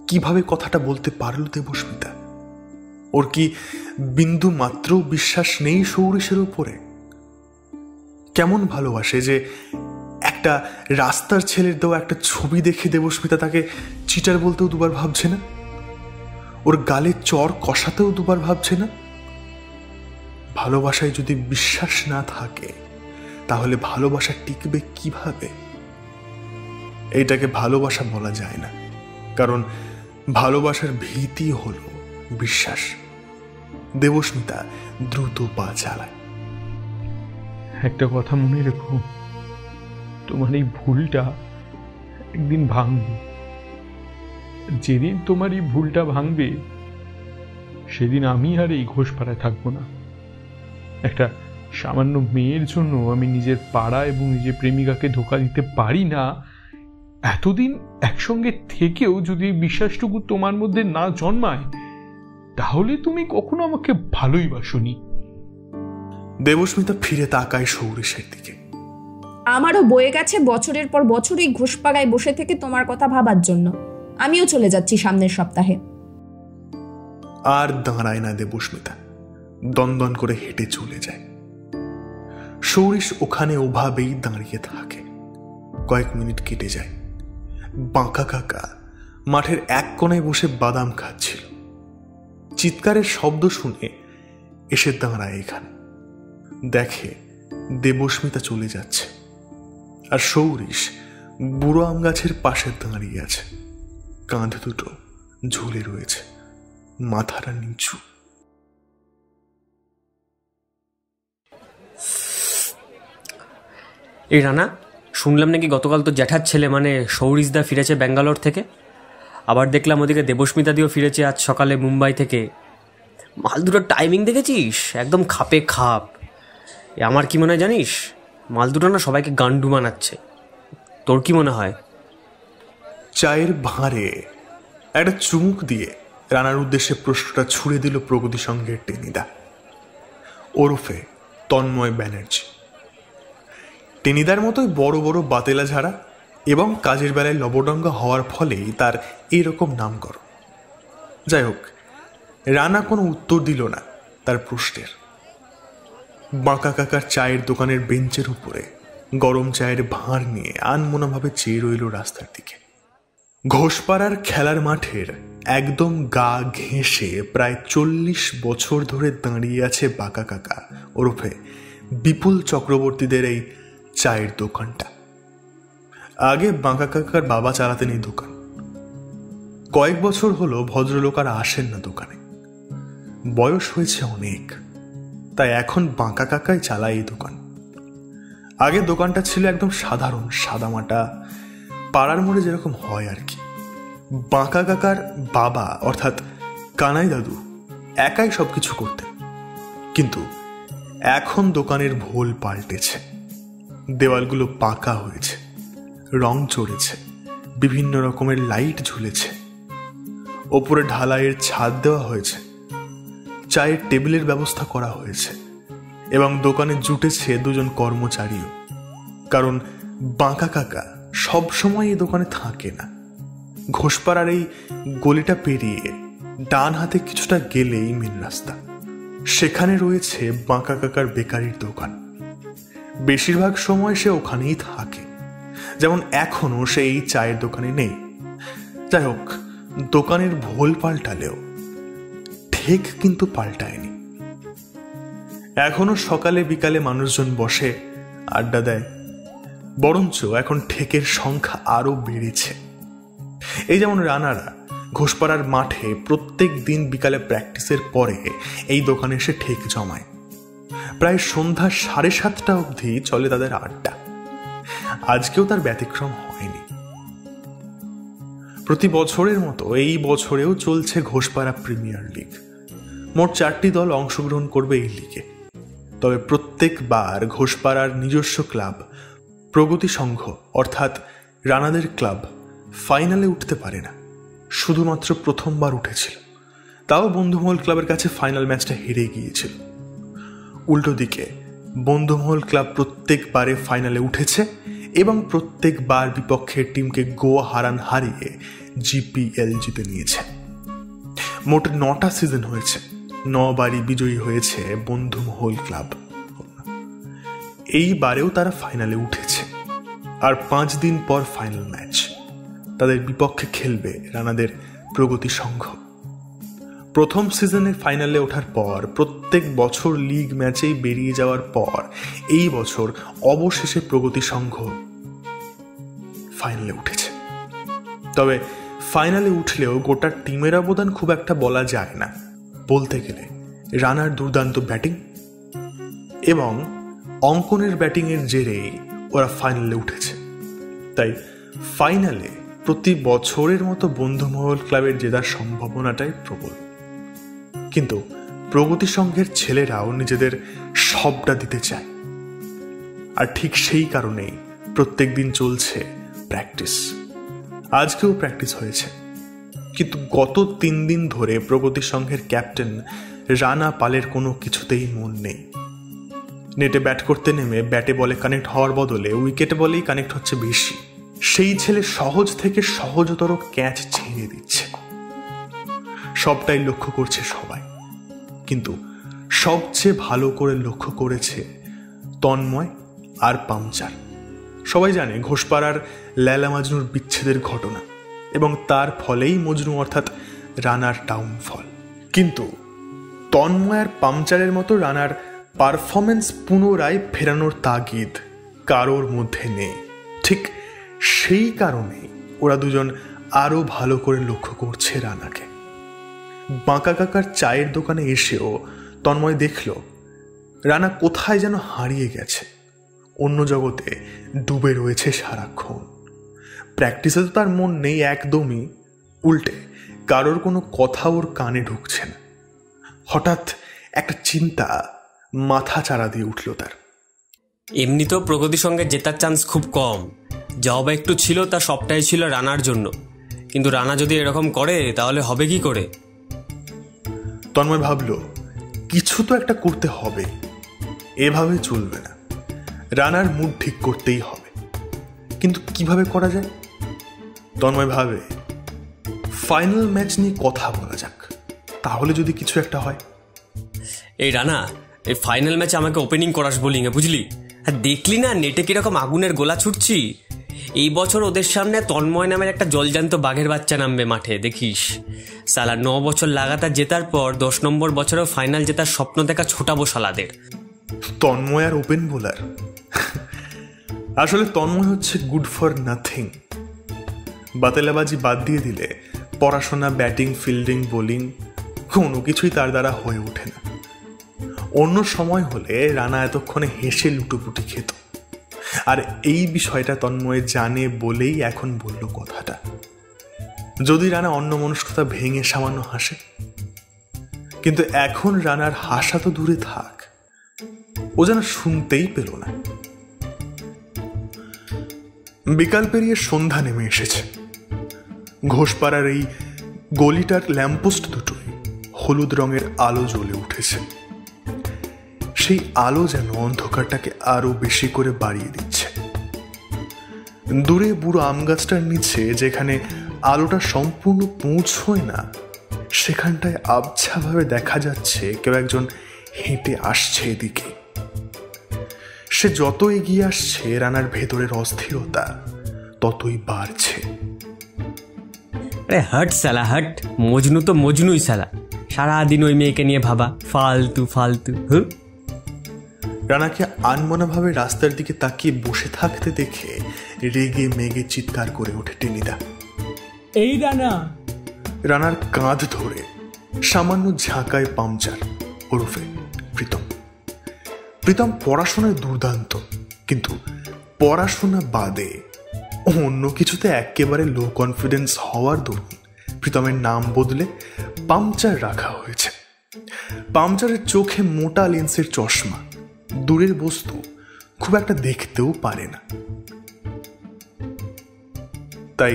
কিভাবে কথাটা বলতে পারল দেবস্মিতা? ওর কি বিন্দু মাত্র বিশ্বাস নেই সৌরিশের উপরে? কেমন ভালোবাসে যে একটা রাস্তার ছেলের দেওয়া একটা ছবি দেখে দেবস্মিতা তাকে চিটার বলতেও 2বার ভাবছে না, ওর গালে চর কষাতেও 2বার ভাবছে না। ভালোবাসায় যদি বিশ্বাস না থাকে তাহলে ভালোবাসা টিকবে কিভাবে? এইটাকে ভালোবাসা বলা যায় না, কারণ ভালোবাসার ভীতি হলো বিশ্বাস। দেবস্মিতা দ্রুত পা চালায়। একটা কথা মনে রেখো, তোমার এই ভুলটা একদিন ভাঙবে। যেদিন তোমার এই ভুলটা ভাঙবে সেদিন আমি আর এই ঘোষপাড়ায় থাকবো না। একটা সামান্য মেয়ের জন্য আমি নিজের পাড়া এবং নিজের প্রেমিকাকে ধোঁকা দিতে পারি না, এতদিন একসঙ্গে থেকেও যদি বিশ্বাসটুকু তোমার মধ্যে না জন্মায়, তাহলে তুমি কখনো আমাকে ভালোই বাসনি। দেবস্মিতা ফিরে তাকায় সৌরিশের দিকে। আমারও বয়ে গেছে বছরের পর বছর এই ঘোষপাড়ায় বসে থেকে তোমার কথা ভাবার জন্য। আমিও চলে যাচ্ছি সামনের সপ্তাহে। আর দাঁড়ায় না দেবস্মিতা, দনদন করে হেঁটে চলে যায়। সৌরিশ ওখানে ওভাবেই দাঁড়িয়ে থাকে। কয়েক মিনিট কেটে যায়। বাঁকা কাকা মাঠের এক কোণায় বসে বাদাম খাচ্ছিল। চিৎকারের শব্দ শুনে এসে দাঁড়ায় এখানে। দেখে দেবস্মিতা চলে যাচ্ছে, আর সৌরিশ বুড়ো আম গাছের পাশে দাঁড়িয়ে আছে। কাঁধ দুটো ঝুলে রয়েছে, মাথাটা নিচু। এই রানা, শুনলাম নাকি গতকাল তো জ্যাঠার ছেলে মানে সৌরিশদা ফিরেছে ব্যাঙ্গালোর থেকে। আবার দেখলাম ওদিকে দেবস্মিতা দিও ফিরেছে আজ সকালে মুম্বাই থেকে। মাল দুটোর টাইমিং দেখেছিস? একদম খাপে খাপ। আমার কি মনে হয় জানিস, মাল দুটো না সবাইকে গান্ডু বানাচ্ছে। তোর কি মনে হয়? চায়ের ভাঁড়ে একটা চুমুক দিয়ে রানার উদ্দেশ্যে প্রশ্নটা ছুড়ে দিল প্রগতি সংঘের টেনিদা ওরফে তন্ময় ব্যানার্জি। টেনিদার মতোই বড় বড় বাতেলা ঝাড়া এবং কাজের বেলায় লবডঙ্গা হওয়ার ফলেই তার এরকম নামকরণ। যাই হোক, রানা কোনো উত্তর দিল না তার প্রশ্নের। বাঁকা কাকার চায়ের দোকানের বেঞ্চের উপরে গরম চায়ের ভাঁড় নিয়ে আনমনাভাবে চেয়ে রইল রাস্তার দিকে। ঘোষপাড়ার খেলার মাঠের একদম গা ঘেঁষে প্রায় 40 বছর ধরে দাঁড়িয়ে আছে বাঁকা কাকা ওরফে বিপুল চক্রবর্তীদের এই চায়ের দোকানটা। আগে বাঁকা কাকার বাবা চালাতেন এই দোকান। কয়েক বছর হলো ভদ্রলোক আর আসেন না দোকানে, বয়স হয়েছে অনেক, তাই এখন বাঁকা কাকাই চালায় এই দোকান। আগে দোকানটা ছিল একদম সাধারণ সাদামাটা, পাড়ার মোড়ে যেরকম হয় আর কি। বাঁকা কাকার বাবা অর্থাৎ কানাই দাদু একাই সবকিছু করতেন, কিন্তু এখন দোকানের ভোল পাল্টেছে। দেওয়ালগুলো পাকা হয়েছে, রং চড়েছে, বিভিন্ন রকমের লাইট ঝুলেছে, ওপরে ঢালাইয়ের ছাদ দেওয়া হয়েছে, চায়ের টেবিলের ব্যবস্থা করা হয়েছে এবং দোকানে জুটেছে দুজন কর্মচারীও। কারণ বাঁকা কাকা সব সময় এই দোকানে থাকে না। ঘোষপাড়ার এই গলিটা পেরিয়ে ডান হাতে কিছুটা গেলেই মেন রাস্তা, সেখানে রয়েছে বাঁকা কাকার বেকারির দোকান। বেশিরভাগ সময় সে ওখানেই থাকে, যেমন এখনো সে এই চায়ের দোকানে নেই। যাই হোক, দোকানের ভোল পাল্টালেও ঠেক কিন্তু পাল্টায়নি। এখনো সকালে বিকালে মানুষজন বসে আড্ডা দেয়, বরঞ্চ এখন ঠেকের সংখ্যা আরো বেড়েছে। এই যেমন রানারা ঘোষপাড়ার মাঠে প্রত্যেক দিন বিকালে প্র্যাকটিসের পরে এই দোকানে এসে ঠেক জমায়। প্রায় সন্ধ্যা 7:30 অবধি চলে তাদের আড্ডা। আজকেও তার ব্যতিক্রম হয়নি। প্রতি বছরের মতো এই বছরেও চলছে ঘোষপাড়া প্রিমিয়ার লিগ। মোট 4টি দল অংশগ্রহণ করবে এই লিগে। তবে প্রত্যেকবার ঘোষপাড়ার নিজস্ব ক্লাব প্রগতি সংঘ অর্থাৎ রানাদের ক্লাব ফাইনালে উঠতে পারে না। শুধুমাত্র প্রথমবার উঠেছিল, তাও বন্ধুমহল ক্লাবের কাছে ফাইনাল ম্যাচটা হেরে গিয়েছিল। উল্টো দিকে বন্ধুমহল ক্লাব প্রত্যেকবারে ফাইনালে উঠেছে এবং প্রত্যেকবার বিপক্ষের টিমকে গোয়া হারিয়ে জিপিএল জিতে নিয়েছে। মোট 9টা সিজন হয়েছে, 9 বারই বিজয়ী হয়েছে বন্ধুমহল ক্লাব। এইবারেও তারা ফাইনালে উঠেছে, আর 5 দিন পর ফাইনাল ম্যাচ। তাদের বিপক্ষে খেলবে রানাদের প্রগতি সংঘ। প্রথম সিজনে ফাইনালে ওঠার পর প্রত্যেক বছর লিগ ম্যাচেই বেরিয়ে যাওয়ার পর এই বছর অবশেষে প্রগতি সংঘ ফাইনালে উঠেছে। তবে ফাইনালে উঠলেও গোটা টিমের অবদান খুব একটা বলা যায় না। বলতে গেলে রানার দুর্দান্ত ব্যাটিং এবং অঙ্কনের ব্যাটিংয়ের জেরেই ওরা ফাইনালে উঠেছে। তাই ফাইনালে প্রতি বছরের মতো বন্ধুমহল ক্লাবের জেতার সম্ভাবনাটাই প্রবল। কিন্তু প্রগতি সংঘের ছেলেরাও নিজেদের সবটা দিতে চায়। আর ঠিক সেই কারণেই প্রত্যেক দিন চলছে প্র্যাকটিস। আজকেও প্র্যাকটিস হয়েছে, কিন্তু গত 3 দিন ধরে প্রগতি সংঘের ক্যাপ্টেন রানা পালের কোনো কিছুতেই মন নেই। নেটে ব্যাট করতে নেমে ব্যাটে বলে কানেক্ট হওয়ার বদলে উইকেটে বলেই কানেক্ট হচ্ছে বেশি। সেই ছেলে সহজ থেকে সহজতর ক্যাচ ছিঁড়ে দিচ্ছে। সবটাই লক্ষ্য করছে সবাই, কিন্তু সবচেয়ে ভালো করে লক্ষ্য করেছে তন্ময় আর পামচার। সবাই জানে ঘোষপাড়ার লেলা মাজনুর বিচ্ছেদের ঘটনা এবং তার ফলেই মজনু অর্থাৎ রানার ডাউনফল। কিন্তু তন্ময় আর পামচারের মতো রানার পারফরমেন্স পুনরায় ফেরানোর তাগিদ কারোর মধ্যে নেই। ঠিক সেই কারণে ওরা দুজন আরো ভালো করে লক্ষ্য করছে রানাকে। বাঁকা কাকার চায়ের দোকানে এসেও তন্ময় দেখল রানা কোথায় যেন হারিয়ে গেছে, অন্য জগতে ডুবে রয়েছে সারাক্ষণ। প্র্যাকটিসে তো তার মন নেই একদমই, উল্টে কারোর কোনো কথা ওর কানে ঢুকছে না। হঠাৎ একটা চিন্তা মাথা চাড়া দিয়ে উঠল তার। এমনিতেও প্রগতির সঙ্গে জেতার চান্স খুব কম, যাও বা একটু ছিল তা সবটাই ছিল রানার জন্য। কিন্তু রানা যদি এরকম করে তাহলে হবে কি করে? তন্ময় ভাবল কিছু তো একটা করতে হবে, এভাবে চলবে না। রানার মুড ঠিক করতেই হবে, কিন্তু কিভাবে করা যায়? তন্ময় ভাবে ফাইনাল ম্যাচ নিয়ে কথা বলা যাক, তাহলে যদি কিছু একটা হয়। এই রানা, এই ফাইনাল ম্যাচে আমাকে ওপেনিং করাস বোলিংয়ে, বুঝলি? আর দেখলি না নেটে কিরকম আগুনের গোলা ছুটছি? এই বছর ওদের সামনে তন্ময় নামের একটা জলজান্ত বাঘের বাচ্চা নামবে মাঠে, দেখিস। সালা 9 বছর লাগাতার জেতার পর 10 নম্বর বছরেও ফাইনাল জেতার স্বপ্ন দেখা ছোটাবো সালাদের। তন্ময় আর ওপেন বোলার? আসলে তন্ময় হচ্ছে গুড ফর নাথিং। বাতেলাবাজি বাদ দিয়ে দিলে পড়াশোনা, ব্যাটিং, ফিল্ডিং, বোলিং কোনো কিছুই তার দ্বারা হয়ে ওঠে না। অন্য সময় হলে রানা এতক্ষণে হেসে লুটোপুটি খেত, আর এই বিষয়টা তন্ময় জানে বলেই এখন বলল কথাটা। যদি রানা অন্যমনস্কতা ভেঙে সামান্য হাসে, কিন্তু এখন রানার হাসা তো দূরে থাক, ও যেন শুনতেই পেল না। বিকাল পেরিয়ে সন্ধ্যা নেমে এসেছে। ঘোষপাড়ার এই গলিটার ল্যাম্পপোস্ট দুটোই হলুদ রঙের আলো জ্বলে উঠেছে। সেই আলো যেন অন্ধকারটাকে আরো বেশি করে বাড়িয়ে দিচ্ছে। দূরে বুড়ো আম গাছটার নিচে যেখানে আলোটা সম্পূর্ণ পৌঁছয় না, সেখানটায় আবছাভাবে দেখা যাচ্ছে কেউ একজন হেঁটে আসছে এদিকে। সে যত এগিয়ে আসছে রানার ভেতরের অস্থিরতা ততই বাড়ছে। আরে হট সালা হট, মজনু তো মজনুই সালা, সারাদিন ওই মেয়েকে নিয়ে ভাবা, ফালতু ফালতু। রানাকে আনমনাভাবে রাস্তার দিকে তাকিয়ে বসে থাকতে দেখে রেগে মেগে চিৎকার করে ওঠে টেনিদা। এই রানা! রানার কাঁধ ধরে সামান্য ঝাঁকায় পামচার ওরফে প্রীতম। প্রীতম পড়াশোনায় দুর্দান্ত, কিন্তু পড়াশোনা বাদে অন্য কিছুতে একেবারে লো কনফিডেন্স হওয়ার দরুন প্রীতমের নাম বদলে পামচার রাখা হয়েছে। পামচারের চোখে মোটা লেন্সের চশমা, দূরের বস্তু খুব একটা দেখতেও পারে না। তাই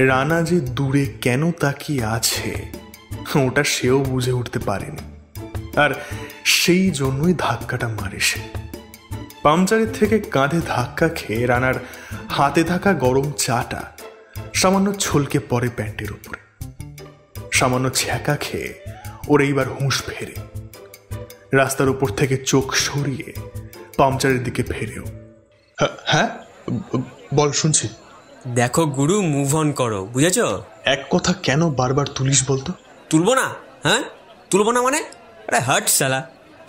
রানা যে দূরে কেন তাকিয়ে আছে ওটা সেও বুঝে উঠতে পারেনি, আর সেই জন্যই ধাক্কাটা মারে সে। পামচারের থেকে কাঁধে ধাক্কা খেয়ে রানার হাতে থাকা গরম চাটা সামান্য ছলকে পড়ে প্যান্টের উপরে। সামান্য ছ্যাঁকা খেয়ে ওর এইবার হুঁশ ফেরে। রাস্তার উপর থেকে চোখ সরিয়ে পামচারের দিকে ফেরেও। হ্যাঁ বল, শুনছি। দেখো গুরু, মুভ অন করো, বুঝেছো? এক কথা কেন বারবার তুলিস বলতো? তুলবো না? হ্যাঁ তুলবো না মানে? আরে হাট সালা,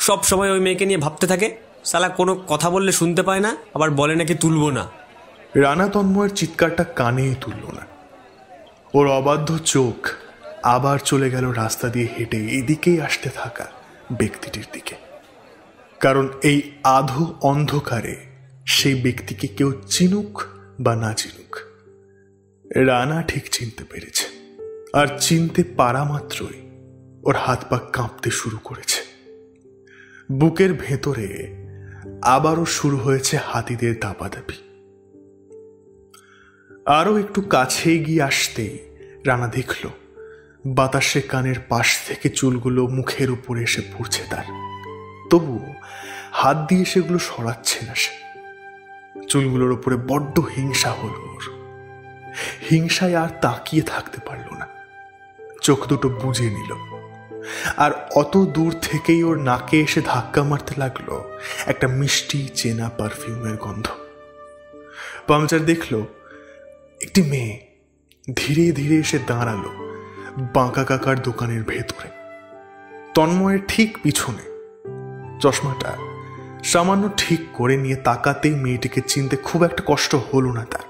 সব সময় ওই মেয়েকে নিয়ে ভাবতে থাকে। সালা কোনো কথা বললে শুনতে পায় না, আবার বলে নাকি তুলবো না। রানা তন্ময়ের চিৎকারটা কানেই তুলল না। ওর অবাধ্য চোখ আবার চলে গেল রাস্তা দিয়ে হেঁটে এদিকেই আসতে থাকা ব্যক্তিটির দিকে। কারণ এই আধো অন্ধকারে সেই ব্যক্তিকে কেউ চিনুক বা না চিনুক, রানা ঠিক চিনতে পেরেছে। আর চিনতে পারা মাত্রই ওর হাত পা কাঁপতে শুরু করেছে। বুকের ভেতরে আবারও শুরু হয়েছে হাতিদের দাপাদাপি। আরো একটু কাছে গিয়ে আসতেই রানা দেখল বাতাসে কানের পাশ থেকে চুলগুলো মুখের উপরে এসে পড়ছে তার। তবু হাত দিয়ে সেগুলো সরাচ্ছে না সে। চুলগুলোর উপরে বড্ড হিংসা হলো ওর। হিংসায় আর তাকিয়ে থাকতে পারল না, চোখ দুটো বুজে নিল। আর অত দূর থেকেই ওর নাকে এসে ধাক্কা মারতে লাগলো একটা মিষ্টি চেনা পারফিউমের গন্ধ। পামচার দেখল একটি মেয়ে ধীরে ধীরে এসে দাঁড়ালো বাঁকা কাকার দোকানের ভেতরে, তন্ময়ের ঠিক পিছনে। চশমাটা সামান্য ঠিক করে নিয়ে তাকাতেই মেয়েটিকে চিনতে খুব একটা কষ্ট হলো না তার।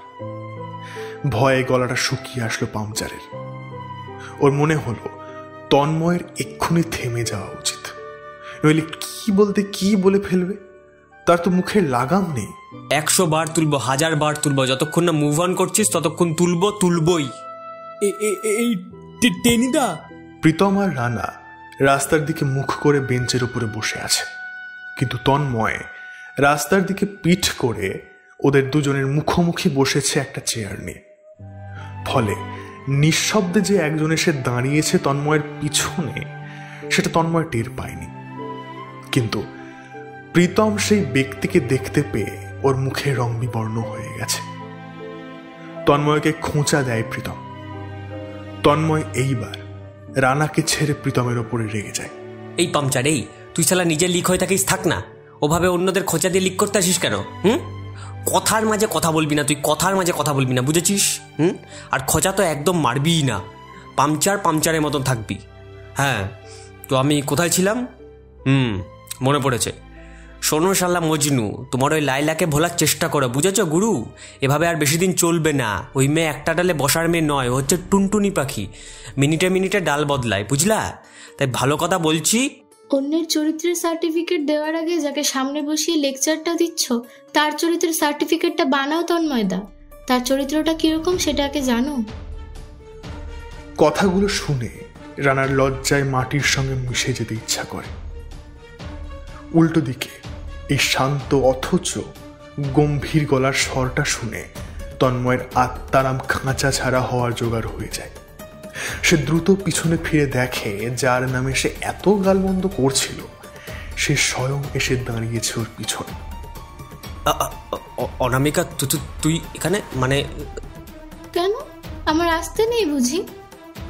ভয়ে গলাটা শুকিয়ে আসলো পামচারের। ওর মনে হলো তন্ময়ের এক্ষুনি থেমে যাওয়া উচিত, নইলে কি বলতে কি বলে ফেলবে। তার তো মুখের লাগাম নেই। 100 বার তুলবো, 1000 বার তুলবো, যতক্ষণ না মুভ অন করছিস ততক্ষণ তুলবই। এই টেনিদা। প্রীতম আর রানা রাস্তার দিকে মুখ করে বেঞ্চের উপরে বসে আছে, কিন্তু তন্ময় রাস্তার দিকে পিঠ করে ওদের দুজনের মুখোমুখি বসেছে একটা চেয়ার নিয়ে। ফলে নিঃশব্দে যে একজন এসে দাঁড়িয়েছে তন্ময়ের পিছনে, সেটা তন্ময় টের পায়নি। কিন্তু প্রীতম সেই ব্যক্তিকে দেখতে পেয়ে ওর মুখের রং বিবর্ণ হয়ে গেছে। তন্ময়কে খোঁচা দেয় প্রীতম। তন্ময় এইবার রানাকে ছেড়ে প্রীতমের ওপরে রেগে যায়। এই পামচার, এই তুই শালা নিজে লিক হয়ে থাকিস, থাক না। ওভাবে অন্যদের খোঁচা দিয়ে লিক করতে আসিস কেন? কথার মাঝে কথা বলবি না তুই, কথার মাঝে কথা বলবি না, বুঝেছিস? আর খোঁচা তো একদম মারবিই না। পামচারের মতন থাকবি। হ্যাঁ, তো আমি কোথায় ছিলাম? মনে পড়েছে। শোনো শালা মজনু, তোমার ওই লাইলাকে ভোলার চেষ্টা করো, বুঝেছো গুরু? এভাবে আর বেশি দিন চলবে না। ওই মেয়ে একটা ডালে বসার মেয়ে নয়, ও হচ্ছে টুনটুনি পাখি, মিনিটে মিনিটে ডাল বদলায়, বুঝলা? তাই ভালো কথা বলছি। অন্যের চরিত্রের সার্টিফিকেট দেওয়ার আগে যাকে সামনে বসিয়ে লেকচারটা দিচ্ছ, তার চরিত্রের সার্টিফিকেটটা বানাও তন্ময়দা। তার চরিত্রটা কিরকম সেটা আগে জানো। কথাগুলো শুনে রানার লজ্জায় মাটির সঙ্গে মিশে যেতে ইচ্ছা করে। উল্টো দিকে এই শান্ত অথচ গম্ভীর গলার স্বরটা শুনে তন্ময়ের আত্মারাম খাঁচা ছাড়া হওয়ার জোগাড় হয়ে যায়। সে দ্রুত পিছনে ফিরে দেখে যার নামে সে এত গালমন্দ করছিল সে স্বয়ং এসে দাঁড়িয়েছে ওর পিছনে। অনামিকা, তুই এখানে? মানে কেন, আমার আসতে নেই বুঝি?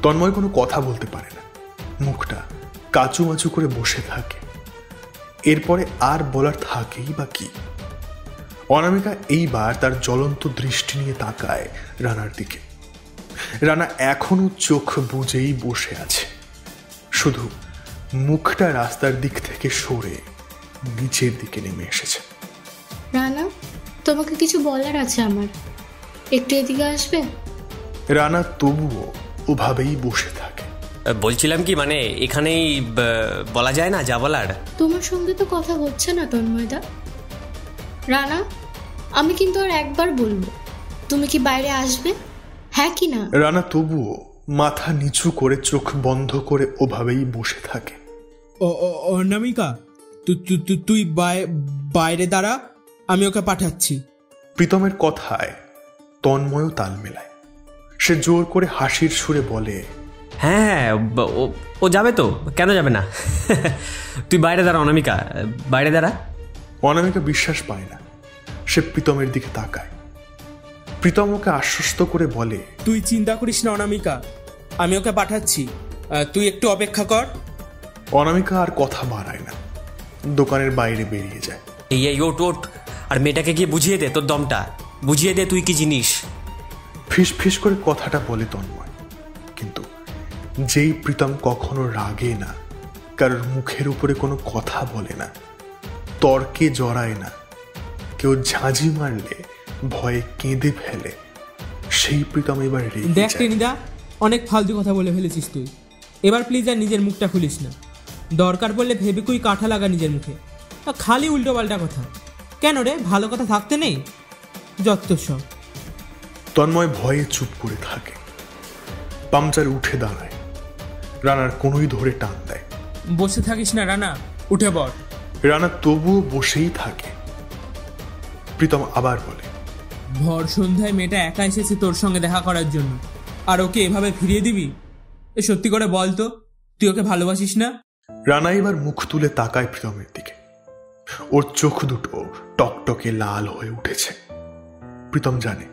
তন্ময় কোনো কথা বলতে পারে না, মুখটা কাচুমাচু করে বসে থাকে। এরপরে আর বলার থাকেই বা কি? অনামিকা এইবার তার জ্বলন্ত দৃষ্টি নিয়ে তাকায় রানার দিকে। রানা এখনো চোখ বুজেই বসে আছে, শুধু মুখটা রাস্তার দিক থেকে সরে নিচের দিকে নেমে এসেছে। রানা, তোমাকে কিছু বলার আছে আমার, একটু এদিকে আসবে? রানা তবুও ওভাবেই বসে থাকে। বলছিলাম কি, মানে এখানেই বলা যায় না যা বলার? তোমার সঙ্গে তো কথা হচ্ছে না তন্ময়দা। রানা, আমি কিন্তু আর একবার বলবো, তুমি কি বাইরে আসবে, হ্যাঁ কি না? রানা তবুও মাথা নিচু করে চোখ বন্ধ করে ওভাবেই বসে থাকে। অনামিকা, তুই বাইরে দাঁড়া, আমি ওকে পাঠাচ্ছি। প্রীতমের কথায় তন্ময়ও তাল মেলায়। সে জোর করে হাসির সুরে বলে, হ্যাঁ ও যাবে তো, কেন যাবে না? তুই বাইরে দাঁড়া অনামিকা, বাইরে দাঁড়া। অনামিকা বিশ্বাস পায় না, সে প্রীতমের দিকে তাকায়। প্রীতম ওকে আশ্বস্ত করে বলে, তুই চিন্তা করিস না অনামিকা, আমি ওকে পাঠাচ্ছি, তুই একটু অপেক্ষা কর। অনামিকা আর কথা বাড়ায় না, দোকানের বাইরে বেরিয়ে যায়। এই ওট, আর মেয়েটাকে গিয়ে বুঝিয়ে দে তোর দমটা, বুঝিয়ে দে তুই কি জিনিস। ফিস ফিস করে কথাটা বলে তন্ময়, কিন্তু যেই প্রীতম কখনো রাগে না, কারোর মুখের উপরে কোনো কথা বলে না, তর্কে জড়ায় না, কেউ ঝাঁঝি মারলে ভয়ে কেঁদে ফেলে, সেই প্রীতম এবার রেগে যায়। দেখ টেনিদা, অনেক ফালতু কথা বলে ফেলেছিস তুই, এবার প্লিজ আর নিজের মুখটা খুলিস না। দরকার পড়লে ভেবে কুই কাঁঠা লাগা নিজের মুখে, খালি উল্টো পাল্টা কথা। কেন রে, ভালো কথা থাকতে নেই? যত সব। তন্ময় ভয়ে চুপ করে থাকে। পামচার উঠে দাঁড়ায়, রানার কোনোই ধরে টান দেয়। বসে থাকিস না রানা, উঠে পড়। রানা তবুও বসেই থাকে। প্রীতম আবার বলে, ভর সন্ধ্যায় মেয়েটা একা এসেছে তোর সঙ্গে দেখা করার জন্য, আর ওকে এভাবে ফিরিয়ে দিবি? এ সত্যি করে বল তো, তুই ওকে ভালোবাসিস না? রানা এবার মুখ তুলে তাকায় প্রীতমের দিকে। ওর চোখ দুটো টকটকে লাল হয়ে উঠেছে। প্রীতম জানে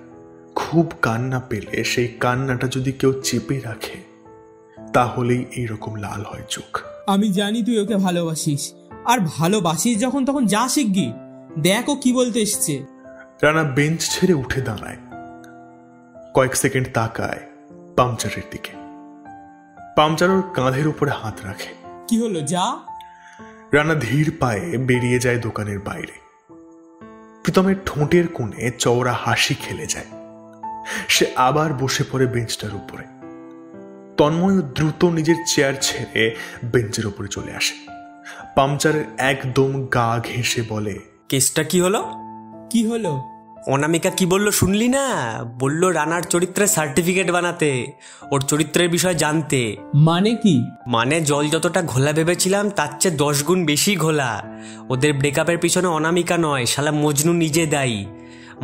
খুব কান্না পেলে সেই কান্নাটা যদি কেউ চেপে রাখে তাহলেই এইরকম লাল হয় চোখ। আমি জানি তুই ওকে ভালোবাসিস, আর ভালোবাসিস যখন তখন যা শিখবি। দেখ ও কি বলতে এসছে। রানা বেঞ্চ ছেড়ে উঠে দাঁড়ায়, কয়েক সেকেন্ড তাকায় পামচারের দিকে। পামচার ওর কাঁধের উপরে হাত রাখে। কি হলো, যা। রানা ধীর পায়ে বেরিয়ে যায় দোকানের বাইরে। প্রীতমের ঠোঁটের কোণে চওড়া হাসি খেলে যায়। সে আবার বসে পড়ে বেঞ্চটার উপরে। তন্ময় দ্রুত নিজের চেয়ার ছেড়ে বেঞ্চের উপরে চলে আসে। পামচারের একদম গা ঘেঁষে বলে, কেসটা কি হলো? কি হলো? অনামিকা কি বললো শুনলি না? বললো রানার চরিত্রের সার্টিফিকেট বানাতে, ওর চরিত্রের বিষয় জানতে। মানে কি? মানে জল যতটা ঘোলা ভেবেছিলাম তার চেয়ে 10 গুণ বেশি ঘোলা। ওদের ব্রেকআপের পিছনে অনামিকা নয়, শালা মজনু নিজে দায়ী।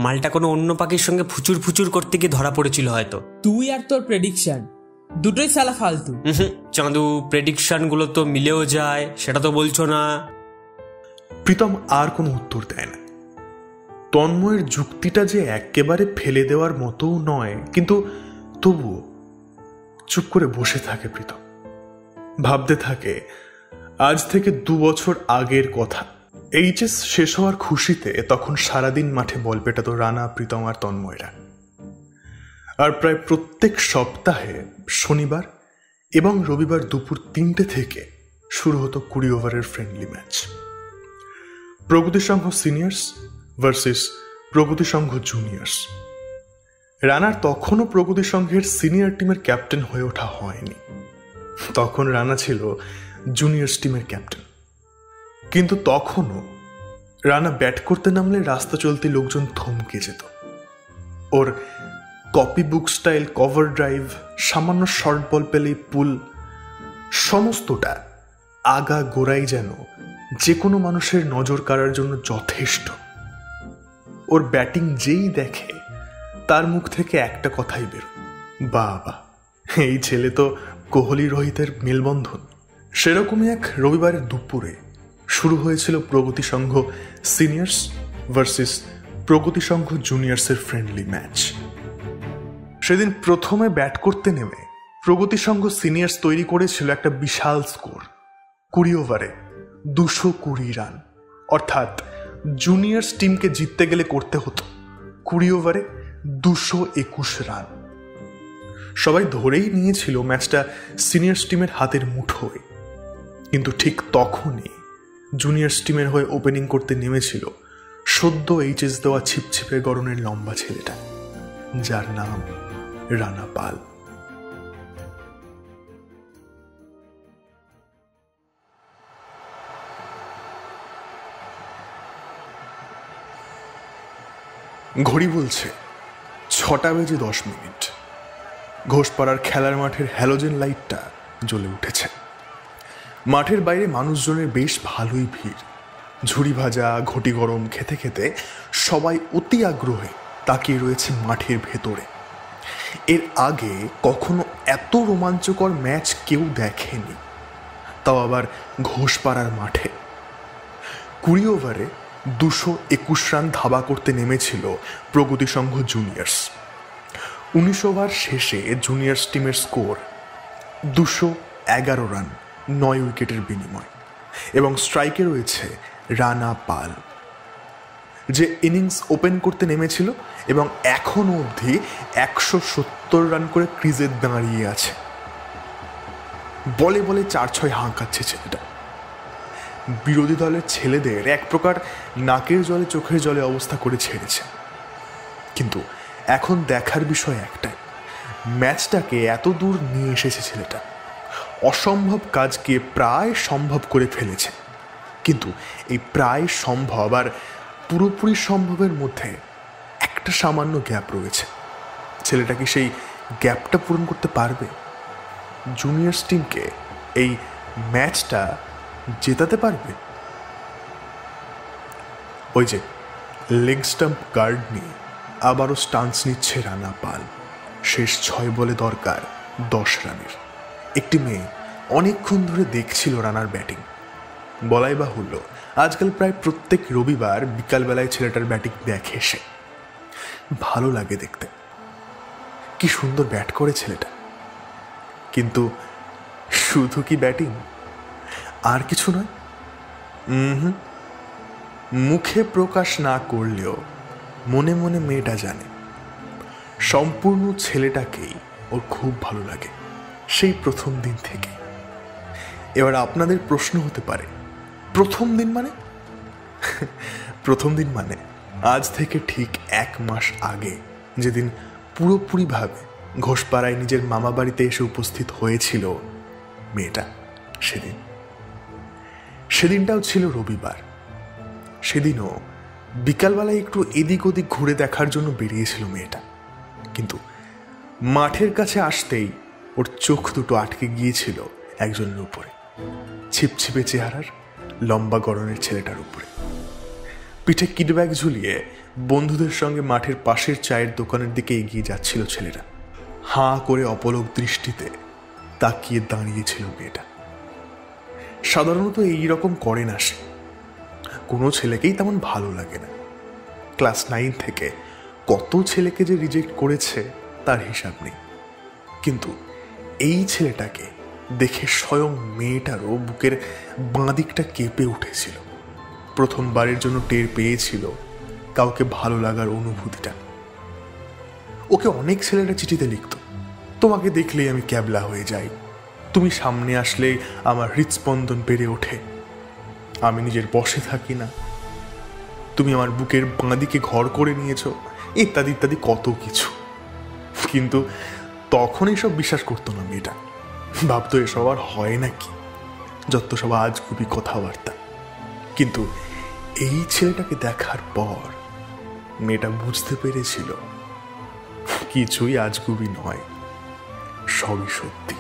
মালটা কোনো অন্য পাখির সঙ্গে ফুচুর ফুচুর করতে গিয়ে ধরা পড়েছিল হয়তো। তুই আর তোর প্রেডিকশন দুটোই শালা ফালতু। চাঁদু, প্রেডিকশন গুলো তো মিলেও যায়, সেটা তো বলছো না। প্রীতম আর কোনো উত্তর দেয় না। তন্ময়ের যুক্তিটা যে একেবারে ফেলে দেওয়ার মতোও নয়, কিন্তু তবুও চুপ করে বসে থাকে প্রীতম। ভাবতে থাকে আজ থেকে 2 বছর আগের কথা। এইচএস শেষ হওয়ার খুশিতে তখন সারাদিন মাঠে বল পেটাতো রানা, প্রীতম আর তন্ময়রা। আর প্রায় প্রত্যেক সপ্তাহে শনিবার এবং রবিবার দুপুর 3টে থেকে শুরু হতো 20 ওভারের ফ্রেন্ডলি ম্যাচ। প্রগতি সংঘ সিনিয়র্স ভার্সেস প্রগতি সংঘ জুনিয়র্স। রানার তখনও প্রগতি সংঘের সিনিয়র টিমের ক্যাপ্টেন হয়ে ওঠা হয়নি। তখন রানা ছিল জুনিয়র্স টিমের ক্যাপ্টেন। কিন্তু তখনও রানা ব্যাট করতে নামলে রাস্তা চলতে লোকজন থমকে যেত। ওর copy book style cover drive, সামান্য শর্ট বল পেলেই পুল, সমস্তটা আগা গোড়াই যেন যে কোনো মানুষের নজর কাড়ার জন্য যথেষ্ট। ওর ব্যাটিং যেই দেখে তার মুখ থেকে একটা কথাই বের, বাবা, এই ছেলে তো কোহলি রোহিতের মেলবন্ধন। সেরকমই এক রবিবারের দুপুরে শুরু হয়েছিল প্রগতি সংঘ সিনিয়র্স ভার্সেস প্রগতি সংঘ জুনিয়র্সের ফ্রেন্ডলি ম্যাচ। সেদিন প্রথমে ব্যাট করতে নেমে প্রগতি সংঘ সিনিয়র্স তৈরি করেছিল একটা বিশাল স্কোর। 20 ওভারে 220 রান, অর্থাৎ জুনিয়র্স টিমকে জিততে গেলে করতে হতো 20 ওভারে 221 রান। সবাই ধরেই নিয়েছিল ম্যাচটা সিনিয়র্স টিমের হাতের মুঠোয়। কিন্তু ঠিক তখনই জুনিয়র্স টিমের হয়ে ওপেনিং করতে নেমেছিল সদ্য এইচএস দেওয়া ছিপছিপে গড়নের লম্বা ছেলেটা, যার নাম রানা পাল। ঘড়ি বলছে 6:10। ঘোষপাড়ার খেলার মাঠের হ্যালোজেন লাইটটা জ্বলে উঠেছে। মাঠের বাইরে মানুষজনের বেশ ভালোই ভিড়। ঝুড়ি ভাজা, ঘটি গরম খেতে খেতে সবাই অতি আগ্রহে তাকিয়ে রয়েছে মাঠের ভেতরে। এর আগে কখনো এত রোমাঞ্চকর ম্যাচ কেউ দেখেনি, তাও আবার ঘোষপাড়ার মাঠে। 20 ওভারে 221 রান ধাবা করতে নেমেছিল প্রগতি সংঘ জুনিয়র্স। 19 ওভার শেষে জুনিয়র্স টিমের স্কোর 211 রান 9 উইকেটের বিনিময়, এবং স্ট্রাইকে রয়েছে রানা পাল, যে ইনিংস ওপেন করতে নেমেছিল এবং এখনো অবধি 170 রান করে ক্রিজে দাঁড়িয়ে আছে। বলে বলে 4-6 হাঁকাচ্ছে ছেলেটা। বিরোধী দলের ছেলেদের এক প্রকার নাকের জলে চোখের জলে অবস্থা করে ছেড়েছে। কিন্তু এখন দেখার বিষয় একটাই, ম্যাচটাকে এত দূর নিয়ে এসেছে ছেলেটা। অসম্ভব কাজকে প্রায় সম্ভব করে ফেলেছে। কিন্তু এই প্রায় সম্ভব আর পুরোপুরি সম্ভবের মধ্যে একটা সামান্য গ্যাপ রয়েছে। ছেলেটা কি সেই গ্যাপটা পূরণ করতে পারবে? জুনিয়র্স টিমকে এই ম্যাচটা জেতাতে পারবে? ওই যে লেগ স্টাম্প গার্ড নিয়ে আবারও স্টান্স নিচ্ছে রানা পাল। শেষ 6 বলে দরকার 10 রানের। একটি মেয়ে অনেকক্ষণ ধরে দেখছিল রানার ব্যাটিং। বলাই বাহুল্য, আজকাল প্রায় প্রত্যেক রবিবার বিকালবেলায় ছেলেটার ব্যাটিং দেখে সে। ভালো লাগে দেখতে, কি সুন্দর ব্যাট করে ছেলেটা। কিন্তু শুধু কি ব্যাটিং, আর কিছু নয়? মুখে প্রকাশ না করলেও মনে মনে মেয়েটা জানে সম্পূর্ণ ছেলেটাকেই ওর খুব ভালো লাগে সেই প্রথম দিন থেকে। এবার আপনাদের প্রশ্ন হতে পারে, প্রথম দিন মানে? প্রথম দিন মানে আজ থেকে ঠিক 1 মাস আগে, যেদিন পুরোপুরিভাবে ঘোষপাড়ায় নিজের মামা বাড়িতে এসে উপস্থিত হয়েছিল মেয়েটা। সেদিনটাও ছিল রবিবার। সেদিনও বিকালবেলায় একটু এদিক ওদিক ঘুরে দেখার জন্য বেরিয়েছিল মেয়েটা। কিন্তু মাঠের কাছে আসতেই ওর চোখ দুটো আটকে গিয়েছিল একজনের উপরে, ছিপছিপে চেহারার লম্বা গড়নের ছেলেটার উপরে। পিঠে কিডব্যাগ ঝুলিয়ে বন্ধুদের সঙ্গে মাঠের পাশের চায়ের দোকানের দিকে এগিয়ে যাচ্ছিল ছেলেটা। হাঁ করে অপলক দৃষ্টিতে তাকিয়ে দাঁড়িয়েছিল মেয়েটা। সাধারণত এইরকম করে না সে, কোনো ছেলেকেই তেমন ভালো লাগে না। ক্লাস 9 থেকে কত ছেলেকে যে রিজেক্ট করেছে তার হিসাব নেই। কিন্তু এই ছেলেটাকে দেখে স্বয়ং মেয়েটারও বুকের বাঁ দিকটা কেঁপে উঠেছিল। প্রথমবারের জন্য টের পেয়েছিল কাউকে ভালো লাগার অনুভূতিটা। ওকে অনেক ছেলেরা চিঠিতে লিখত, তোমাকে দেখলেই আমি ক্যাবলা হয়ে যাই, তুমি সামনে আসলে আমার হৃৎস্পন্দন বেড়ে ওঠে, আমি নিজের বশে থাকি না, তুমি আমার বুকের বাঁ দিকে ঘর করে নিয়েছো, ইত্যাদি ইত্যাদি কত কিছু। কিন্তু তখন এসব বিশ্বাস করতো না মেয়েটা, ভাবতো এসব আর হয় নাকি, যত সব আজগুবি কথাবার্তা। কিন্তু এই ছেলেটাকে দেখার পর মেয়েটা বুঝতে পেরেছিল কিছুই আজগুবি নয়, সবই সত্যি।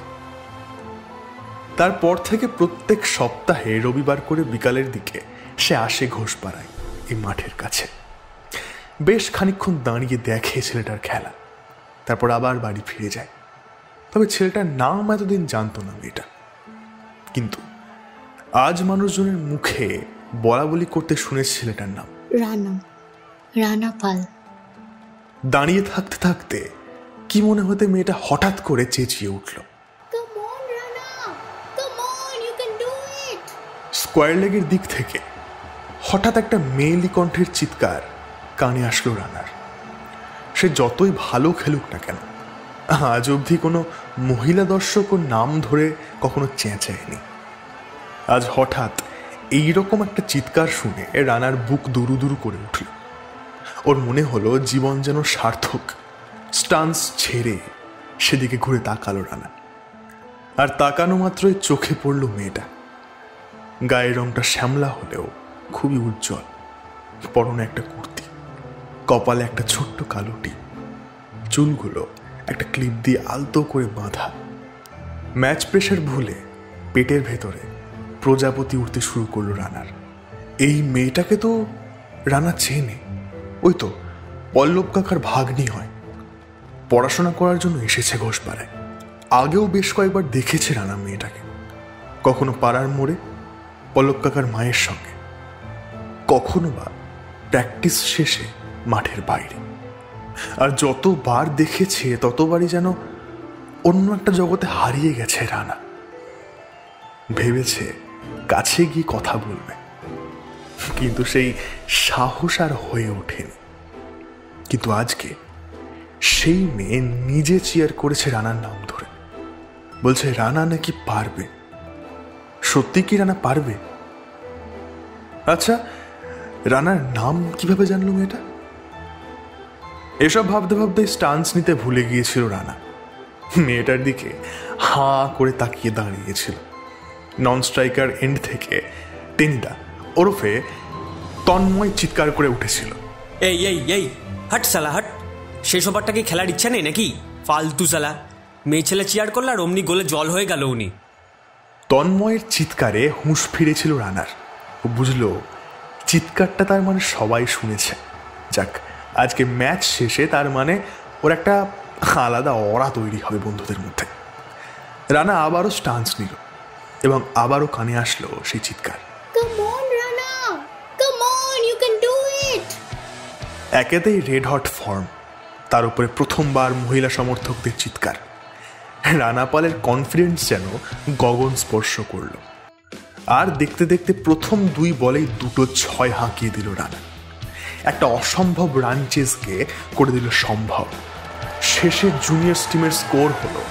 তারপর থেকে প্রত্যেক সপ্তাহে রবিবার করে বিকালের দিকে সে আসে ঘোষপাড়ায় এই মাঠের কাছে। বেশ খানিকক্ষণ দাঁড়িয়ে দেখে ছেলেটার খেলা, তারপর আবার বাড়ি ফিরে যায়। তবে ছেলেটার নাম এতদিন জানতো না মেয়েটা। কিন্তু আজ মানুষজনের মুখে বলা বলি করতে শুনেছে ছেলেটার নাম রানা পাল। দাঁড়িয়ে থাকতে থাকতে কি মনে হতে মেয়েটা হঠাৎ করে চেঁচিয়ে উঠল, স্কোয়ার লেগের দিক থেকে হঠাৎ একটা মেয়েলি কণ্ঠের চিৎকার কানে আসলো রানার। সে যতই ভালো খেলুক না কেন, আজ অবধি কোনো মহিলা দর্শক ওর নাম ধরে কখনো চেঁচায়নি। আজ হঠাৎ এইরকম একটা চিৎকার শুনে রানার বুক দুরু দুরু করে উঠল। ওর মনে হলো জীবন যেন সার্থক। স্টান্স ছেড়ে সেদিকে ঘুরে তাকালো রানা, আর তাকানো মাত্রই চোখে পড়ল মেয়েটা। গায়ের রংটা শ্যামলা হলেও খুবই উজ্জ্বল, পরনে একটা কুর্তি, কপালে একটা ছোট্ট কালো টিপ, চুলগুলো একটা ক্লিপ দিয়ে আলতো করে বাঁধা। ম্যাচ প্রেশার ভুলে পেটের ভেতরে প্রজাপতি উঠতে শুরু করলো রানার। এই মেয়েটাকে তো রানা চেনে, ওই তো পল্লব কাকার ভাগ্নি হয়, পড়াশোনা করার জন্য এসেছে ঘোষপাড়ায়। আগেও বেশ কয়েকবার দেখেছে রানা মেয়েটাকে, কখনো পাড়ার মোড়ে পল্লব কাকার মায়ের সঙ্গে, কখনো বা প্র্যাকটিস শেষে মাঠের বাইরে। আর যতবার দেখেছে ততবারই যেন অন্য একটা জগতে হারিয়ে গেছে রানা। ভেবেছে কাছে গিয়ে কথা বলবে, কিন্তু সেই সাহস আর হয়ে ওঠেনি। কিন্তু আজকে সেই মেয়ে নিজে চিয়ার করেছে রানার নাম ধরে, বলছে রানা নাকি পারবে। সত্যি কি রানা পারবে? আচ্ছা, রানার নাম কিভাবে জানলো মেয়েটা? এসব ভাবতে ভাবতে স্টান্স নিতে ভুলে গিয়েছিল রানা। মেয়েটার দিকে হাঁ করে তাকিয়ে দাঁড়িয়েছিল। নন স্ট্রাইকার এন্ড থেকে টেনিদা ওরফে তন্ময় চিৎকার করে উঠেছিল, এই এই এই হাট সালা হাট, সেই সবারটা কি খেলার ইচ্ছা নেই নাকি? ফালতু সালা, মেয়ে ছেলে চিয়ার করল আর অমনি গোলে জল হয়ে গেল উনি। তন্ময়ের চিৎকারে হুঁশ ফিরেছিল রানার। ও বুঝল চিৎকারটা তার মানে সবাই শুনেছে। যাক, আজকে ম্যাচ শেষে তার মানে ওর একটা আলাদা অরা তৈরি হবে বন্ধুদের মধ্যে। রানা আবারও স্টান্স নিল এবং আবারও কানে আসলো সেই চিৎকার, Come on, Rana! Come on, you can do it! একেতেই রেড হট ফর্ম, তার উপরে প্রথমবার মহিলা সমর্থকদের চিৎকার। রানা পালের কনফিডেন্স যেন গগন স্পর্শ করল। আর দেখতে দেখতে প্রথম 2 বলেই 2 6 হাঁকিয়ে দিল রানা। একটা অসম্ভব রান চেসকে করে দিল সম্ভব। শেষে জুনিয়র টিমের স্কোর হলো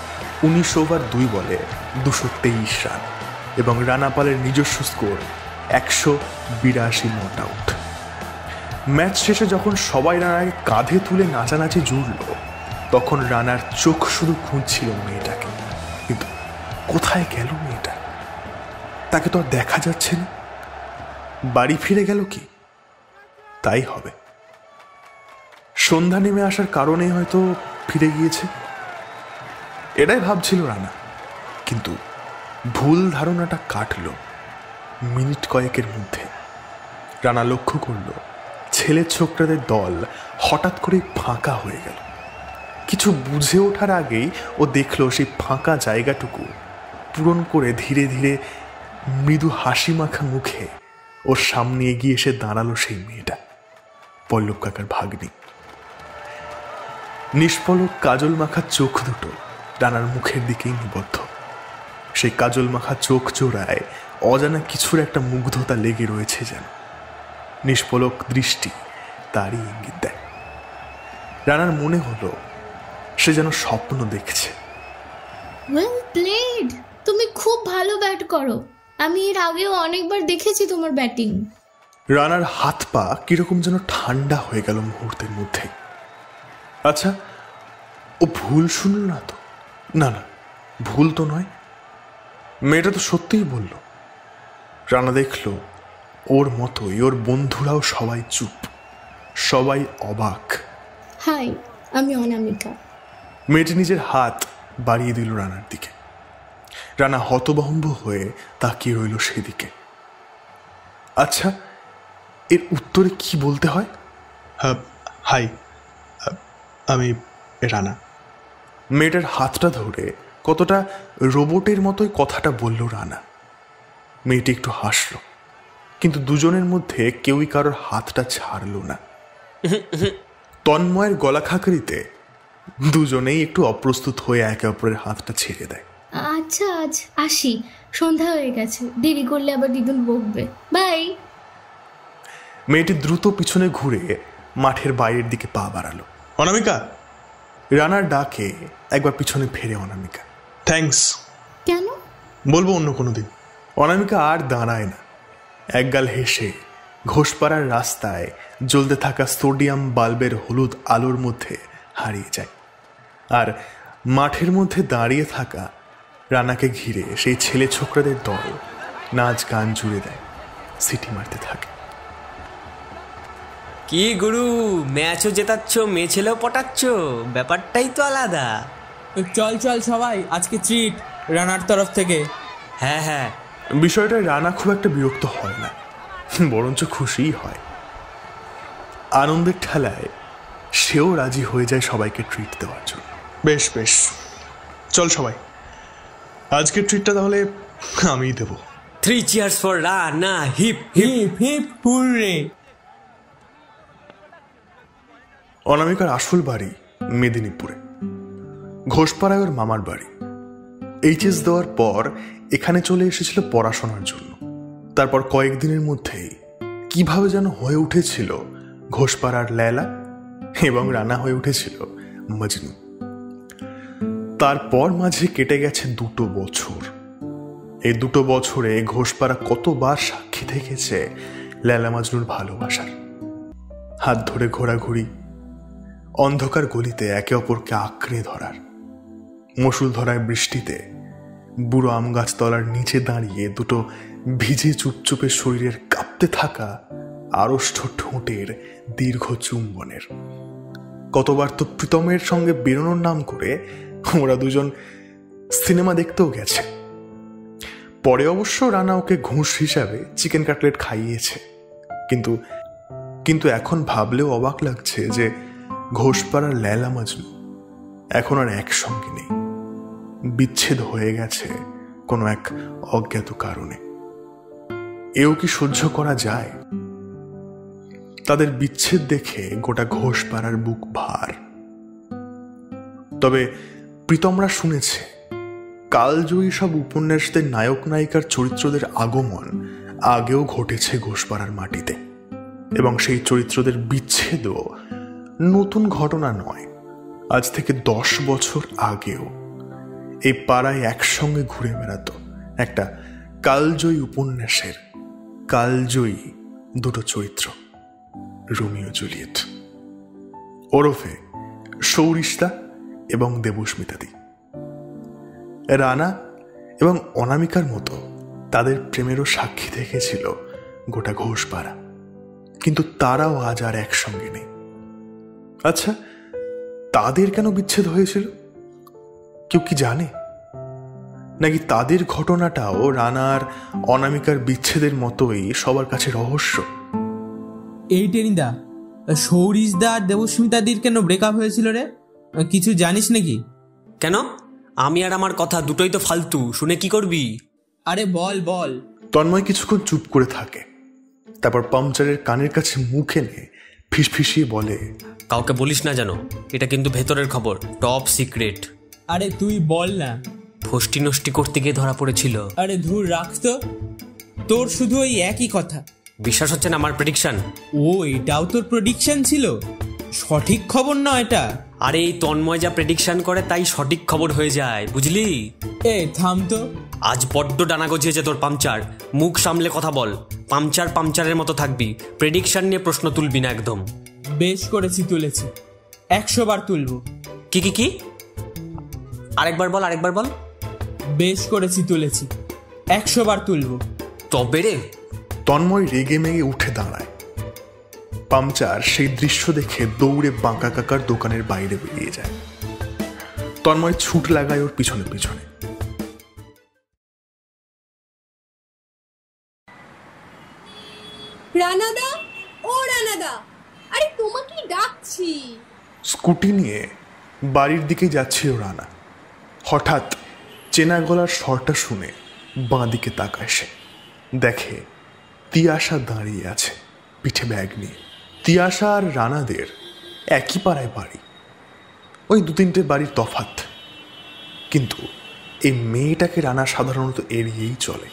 19 ওভার 2 বলে 223 রান এবং রানা পালের নিজস্ব স্কোর 182 নট আউট। ম্যাচ শেষে যখন সবাই রানাকে কাঁধে তুলে নাচানাচি জুড়ল, তখন রানার চোখ শুধু খুঁজছিল মেয়েটাকে, কিন্তু কোথায় গেল মেয়েটা? তাকে তো আর দেখা যাচ্ছে না। বাড়ি ফিরে গেল কি? তাই হবে, সন্ধ্যা নেমে আসার কারণে হয়তো ফিরে গিয়েছে, এটাই ভাবছিল রানা। কিন্তু ভুল ধারণাটা কাটল মিনিট কয়েকের মধ্যে। রানা লক্ষ্য করল ছেলে ছোকরাদের দল হঠাৎ করে ফাঁকা হয়ে গেল। কিছু বুঝে ওঠার আগেই ও দেখল সেই ফাঁকা জায়গাটুকু পূরণ করে ধীরে ধীরে মৃদু হাসি মাখা মুখে ওর সামনে এগিয়ে এসে দাঁড়ালো সেই মেয়েটা, পল্লব কাকার ভাগ্নি। নিষ্পলক কাজল মাখা চোখ দুটো রানার মুখের দিকেই নিবদ্ধ। সেই কাজল মাখা চোখ জোড়ায় অজানা কিছুর একটা মুগ্ধতা লেগে রয়েছে যেন। নিষ্পলক দৃষ্টি তারই ইঙ্গিত দেয়। রানার মনে হলো সে যেন স্বপ্ন দেখছে। ওয়েল প্লেড, তুমি খুব ভালো ব্যাট করো। আমি এর আগেও অনেকবার দেখেছি তোমার ব্যাটিং। রানার হাত পা কিরকম যেন ঠান্ডা হয়ে গেল মুহূর্তের মধ্যে। আচ্ছা, ও ভুল শুনল না তো? না না, ভুল তো নয়, মেয়েটা তো সত্যিই বলল। রানা দেখল ওর মতোই ওর বন্ধুরাও সবাই চুপ, সবাই অবাক। হাই, আমি অনামিকা। মেয়েটি নিজের হাত বাড়িয়ে দিল রানার দিকে। রানা হতভম্ব হয়ে তাকিয়ে রইল সেদিকে। আচ্ছা, এর উত্তরে কি বলতে হয়? হাই, আমি রানা। মেয়েটার হাতটা ধরে কতটা রোবটের মতোই কথাটা বলল রানা। মেয়েটি একটু হাসল, কিন্তু দুজনের মধ্যে কেউই কারোর হাতটা ছাড়ল না। তন্ময়ের গলা খাকরিতে দুজনেই একটু অপ্রস্তুত হয়ে একে অপরের হাতটা ছেড়ে দেয়। আচ্ছা, আজ আসি, সন্ধ্যা হয়ে গেছে, দেরি করলে আবার দিদুন বকবে। বাই। মেয়েটি দ্রুত পিছনে ঘুরে মাঠের বাইরের দিকে পা বাড়ালো। অনামিকা! রানার ডাকে একবার পিছনে ফেরে অনামিকা। থ্যাঙ্কস। কেন? বলবো অন্য কোনো দিন। অনামিকা আর দাঁড়ায় না, একগাল হেসে ঘোষপাড়ার রাস্তায় জ্বলতে থাকা সোডিয়াম বাল্বের হলুদ আলোর মধ্যে হারিয়ে যায়। আর মাঠের মধ্যে দাঁড়িয়ে থাকা রানাকে ঘিরে সেই ছেলে ছোকরাদের দল নাচ গান জুড়ে দেয়, সিটি মারতে থাকে। কি গুরু, ম্যাচও জেতাচ্ছ, মেয়ে ছেলেও পটাচ্ছ, ব্যাপারটাই তো আলাদা। চল চল সবাই, আজকে ট্রিট রানার তরফ থেকে। হ্যাঁ হ্যাঁ। বিষয়টা রানা খুব একটা বিরক্ত হয় না, বরঞ্চ খুশিই হয়। আনন্দের ঠেলায় সেও রাজি হয়ে যায় সবাইকে ট্রিট দেওয়ার জন্য। বেশ বেশ, চল সবাই, আজকের ট্রিটটা তাহলে আমিই দেব। 3 cheers for Rana, hip hip hip hurray. অনামিকার আসল বাড়ি মেদিনীপুরে, ঘোষপাড়ায় ওর মামার বাড়ি। এইচএস দেওয়ার পর এখানে চলে এসেছিল পড়াশোনার জন্য। তারপর কয়েকদিনের মধ্যেই কিভাবে যেন হয়ে উঠেছিল ঘোষপাড়ার লেলা এবং রানা হয়ে উঠেছিল মজনু। তারপর মাঝে কেটে গেছে 2 বছর। এই 2 বছরে ঘোষপাড়া কতবার সাক্ষী থেকেছে লেলা মজনুর ভালোবাসার। হাত ধরে ঘোরাঘুরি, অন্ধকার গলিতে একে অপরকে আঁকড়ে ধরার, মুষলধারায় বৃষ্টিতে বুড়ো আম গাছ তলার নিচে দাঁড়িয়ে 2 ভিজে চুপচুপে শরীরের কাঁপতে থাকা আড়ষ্ট ঠোঁটের দীর্ঘ চুম্বনের। কতবার তো প্রীতমের সঙ্গে বেরোনোর নাম করে ওরা দুজন সিনেমা দেখতেও গেছে। পরে অবশ্য রানা ওকে ঘুষ হিসাবে চিকেন কাটলেট খাইয়েছে, কিন্তু কিন্তু এখন ভাবলেও অবাক লাগছে যে ঘোষপাড়ার লেলা মাজনু এখন আর একসঙ্গে নেই, বিচ্ছেদ হয়ে গেছে কোনো এক অজ্ঞাত কারণে। এও কি সহ্য করা যায়? তাদের বিচ্ছেদ দেখে গোটা ঘোষপাড়ার বুক ভার। তবে প্রীতমরা শুনেছে কালজয়ী সব উপন্যাসদের নায়ক নায়িকার চরিত্রদের আগমন আগেও ঘটেছে ঘোষপাড়ার মাটিতে, এবং সেই চরিত্রদের বিচ্ছেদও নতুন ঘটনা নয়। আজ থেকে 10 বছর আগেও এই পাড়ায় একসঙ্গে ঘুরে বেড়াতো একটা কালজয়ী উপন্যাসের কালজয়ী দুটো চরিত্র, রোমিও জুলিয়েট, ওরফে সৌরিশদা এবং দেবস্মিতাদি। রানা এবং অনামিকার মতো তাদের প্রেমেরও সাক্ষী থেকেছিল গোটা ঘোষপাড়া, কিন্তু তারাও আজ আর একসঙ্গে নেই। আচ্ছা, তাদের কেন বিচ্ছেদ হয়েছিল? কেউ কি জানে? নাকি তাদের ঘটনাটাও রানার অনামিকার বিচ্ছেদের মতোই সবার কাছে রহস্য? এই টেনিদা, সৌরিশদা আর দেবস্মিতাদির কেন ব্রেকআপ হয়েছিল রে? কিছু জানিস নাকি? কেন? আমি আর আমার কথা দুটোই তো ফালতু, শুনে কি করবি? আরে বল বল। তন্ময় কিছুক্ষণ চুপ করে থাকে, তারপর পাংচারের কানের কাছে মুখ এনে ফিসফিসিয়ে বলে, কাউকে বলিস না জানো, এটা কিন্তু ভেতরের খবর, টপ সিক্রেট। আরে তুই বল না। ফষ্টি নষ্টি করতে গিয়ে ধরা পড়েছিল। আরে ধুর রাখ তো, তোর শুধু ওই একই কথা। বিশ্বাস হচ্ছে না আমার প্রেডিকশন? ও, এটাও তোর প্রেডিকশন ছিল? সঠিক খবর না এটা? আরে এই তন্ময় যা প্রেডিকশন করে তাই সঠিক খবর হয়ে যায়, বুঝলি? এ থাম তো। আজ বড্ড ডানা গজিয়েছে তোর পাংচার, মুখ সামলে কথা বল। পাংচারের মতো থাকবি, প্রেডিকশন নিয়ে প্রশ্ন তুলবি না একদম। বেশ করেছি, তুলেছি, 100 বার তুলবো। কি কি কি? আরেকবার বল। বেশ করেছি, তুলেছি, 100 বার তুলবো। তবে রে। তন্ময় রেগে মেগে উঠে দাঁড়ায়। পাংচার সেই দৃশ্য দেখে দৌড়ে বাঁকা কাকার দোকানের বাইরে বেরিয়ে যায়। তন্ময় ছুট লাগায় ওর পিছনে পিছনে। রানাদা, ও রানাদা, আরে তোমাকে ডাকছি। স্কুটি নিয়ে বাড়ির দিকে যাচ্ছিল রানা। হঠাৎ চেনা গলার স্বরটা শুনে বাঁ দিকে তাকায় সে, দেখে তিয়াশা দাঁড়িয়ে আছে পিঠে ব্যাগ নিয়ে। তিয়াশা আর রানাদের একই পাড়ায় বাড়ি, ওই 2-3টে বাড়ির তফাৎ। কিন্তু এই মেয়েটাকে রানা সাধারণত এড়িয়েই চলে।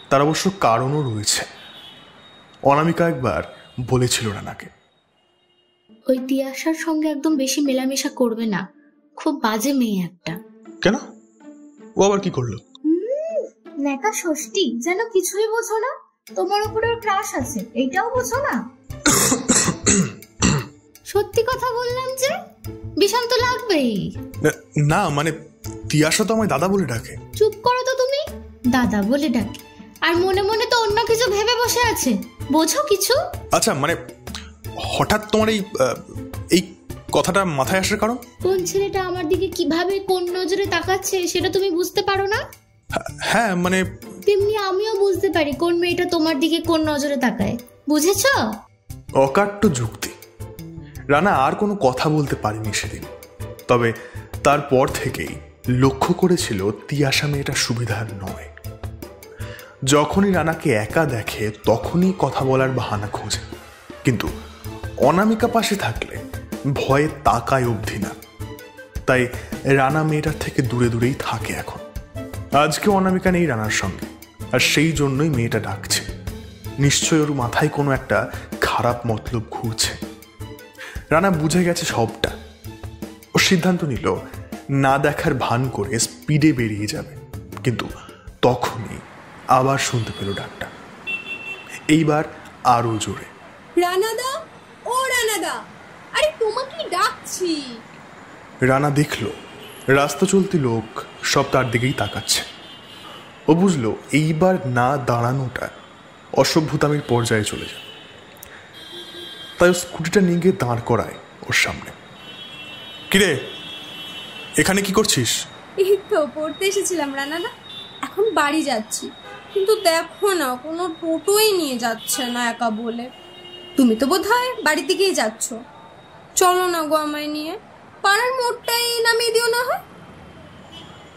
তার অবশ্য কারণও রয়েছে। অনামিকা একবার বলেছিল রানাকে, ওই তিয়াশার সঙ্গে একদম বেশি মেলামেশা করবে না, খুব বাজে মেয়ে একটা। কেন? ও আবার কি করলো? নেকা ষষ্ঠী, যেন কিছুই বোঝো না। তোমার উপরে ওর ক্রাশ আছে, এইটাও বোঝো না? সত্যি কথা বললাম যে, বিষম তো লাগবেই। না মানে তিয়াশা তো আমায় দাদা বলে ডাকে। চুপ করো তো তুমি। দাদা বলে ডাকে আর মনে মনে তো অন্য কিছু ভেবে বসে আছে, বোঝো কিছু? আচ্ছা, মানে হঠাৎ তোমার এই কথাটা মাথায় আসার কারণ? কোন ছেলেটা আমার দিকে কিভাবে কোন নজরে তাকাচ্ছে সেটা তুমি বুঝতে পারো না? হ্যাঁ, মানে তেমনি আমিও বুঝতে পারি কোন মেয়েটা তোমার দিকে কোন নজরে তাকায়, বুঝেছ? অকাট্য যুক্তি। রানা আর কোনো কথা বলতে পারেনি সেদিন। তবে তারপর থেকেই লক্ষ্য করেছিল তিয়াশা মেয়েটা সুবিধার নয়। যখনই রানাকে একা দেখে তখনই কথা বলার বাহানা খোঁজে, কিন্তু অনামিকা পাশে থাকলে ভয়ে তাকায় অবধি না। তাই রানা মেয়েটার থেকে দূরে দূরেই থাকে এখন। আজকে অনামিকা নেই রানার সঙ্গে, আর সেই জন্যই মেয়েটা ডাকছে। নিশ্চয় ওর মাথায় কোনো একটা খারাপ মতলব ঘুরছে। রানা বুঝে গেছে সবটা। ও সিদ্ধান্ত নিল না দেখার ভান করে স্পিডে বেরিয়ে যাবে, কিন্তু তখনই আবার শুনতে পেল ডাকটা, এইবার আরো জোরে। রানাদা, ও রানাদা, আরে তোমাকে ডাকছি। রানা দেখল রাস্তা চলতি লোক সব তার দিকেই তাকাচ্ছে। ও বুঝলো এইবার না দাঁড়ানোটা অসভ্যতামির পর্যায়ে চলে যায়। তাই ও স্কুটিটা নিয়ে গিয়ে দাঁড় করায় ওর সামনে। কিরে, এখানে কি করছিস? এই তো পড়তে এসেছিলাম রানাদা, এখন বাড়ি যাচ্ছি। কিন্তু দেখো না, কোনো টোটোই নিয়ে যাচ্ছে না একা বলে। তুমি তো বোধহয় বাড়ির দিকেই যাচ্ছ, চলো না গো আমায় নিয়ে, পাড়ার মোড়টাই নামিয়ে দিও না হয়।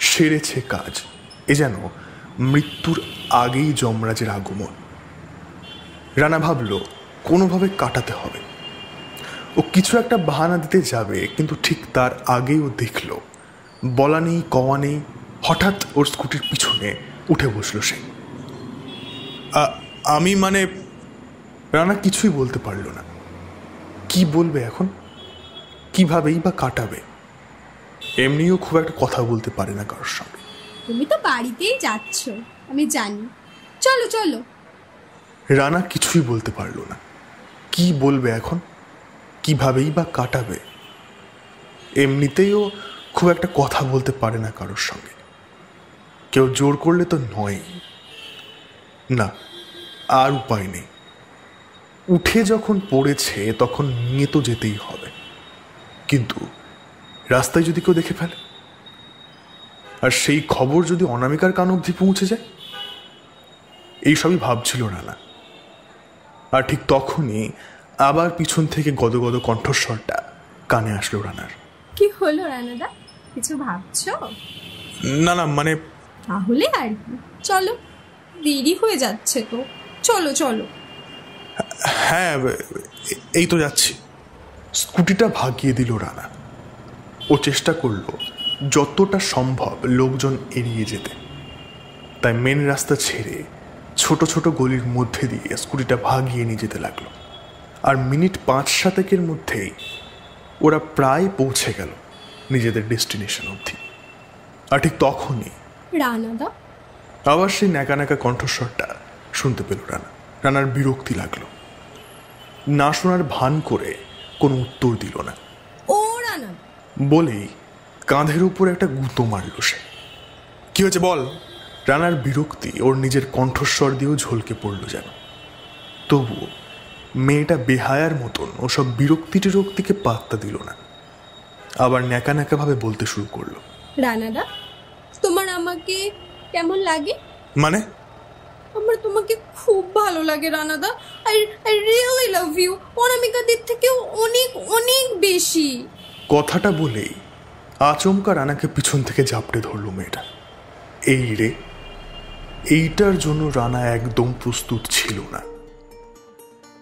সেরেছে কাজ, এ যেন মৃত্যুর আগেই যমরাজের আগমন। রানা ভাবল কোনোভাবে কাটাতে হবে। ও কিছু একটা বাহানা দিতে যাবে, কিন্তু ঠিক তার আগেই ও দেখল বলা নেই কওয়া নেই, হঠাৎ ওর স্কুটির পিছনে উঠে বসলো সে। আমি মানে রানা কিছুই বলতে পারল না। কি বলবে এখন, কিভাবেই বা কাটাবে? এমনিও খুব একটা কথা বলতে পারে না কারোর সঙ্গে। তুমি তো বাড়িতেই যাচ্ছ, আমি জানি, চলো চলো। রানা কিছুই বলতে পারল না। কি বলবে এখন, কিভাবেই বা কাটাবে? এমনিতেও খুব একটা কথা বলতে পারে না কারোর সঙ্গে, কেউ জোর করলে তো নয়। না, আর উপায় নেই। উঠে যখন পড়েছে তখন নিয়ে তো যেতেই হবে। কিন্তু রাস্তায় যদি কেউ দেখে ফেলে, আর সেই খবর যদি অনামিকার কান অবধি পৌঁছে যায়, এইসবই ভাবছিল রানা। আর ঠিক তখনই আবার পিছন থেকে গদগদ কণ্ঠস্বরটা কানে আসলো রানার। কি হলো রানাদা, কিছু ভাবছো? না না, মানে তাহলে আর কি, চলো, দেরি হয়ে যাচ্ছে তো, চলো চলো। হ্যাঁ, এই তো যাচ্ছি। স্কুটিটা ভাগিয়ে দিল রানা। ও চেষ্টা করলো যতটা সম্ভব লোকজন এড়িয়ে যেতে। তাই মেন রাস্তা ছেড়ে ছোট ছোট গলির মধ্যে দিয়ে স্কুটিটা ভাগিয়ে নিয়ে যেতে লাগলো। আর মিনিট 5-7 মধ্যেই ওরা প্রায় পৌঁছে গেল নিজেদের ডেস্টিনেশন অবধি। আর ঠিক তখনই রানাদা আবার সেই ন্যাকা ন্যাকা কণ্ঠস্বরটা শুনতে পেল রানা। রানার বিরক্তি লাগলো। না শোনার ভান করে কোনো উত্তর দিল না। ও রানা বলেই কাঁধের উপর একটা গুঁতো মারল সে। কি হয়েছে বল? রানার বিরক্তি ওর নিজের কণ্ঠস্বর দিয়েও ঝলকে পড়ল যেন। তবুও মেয়েটা বেহায়ার মতন ওসব বিরক্তিকে পাত্তা দিল না। আবার ন্যাকা ন্যাকা ভাবে বলতে শুরু করলো। রানাদা, তোমার আমাকে কেমন লাগে? মানে? আমার তোমাকে খুব ভালো লাগে রানাদা। আই রিয়েলি লাভ ইউ, অনামিকা দিক থেকেও অনেক অনেক বেশি। কথাটা বলেই আচমকা রানাকে পিছন থেকে ঝাপটে ধরল মেয়েটা। এই রে, এইটার জন্য রানা একদম প্রস্তুত ছিল না।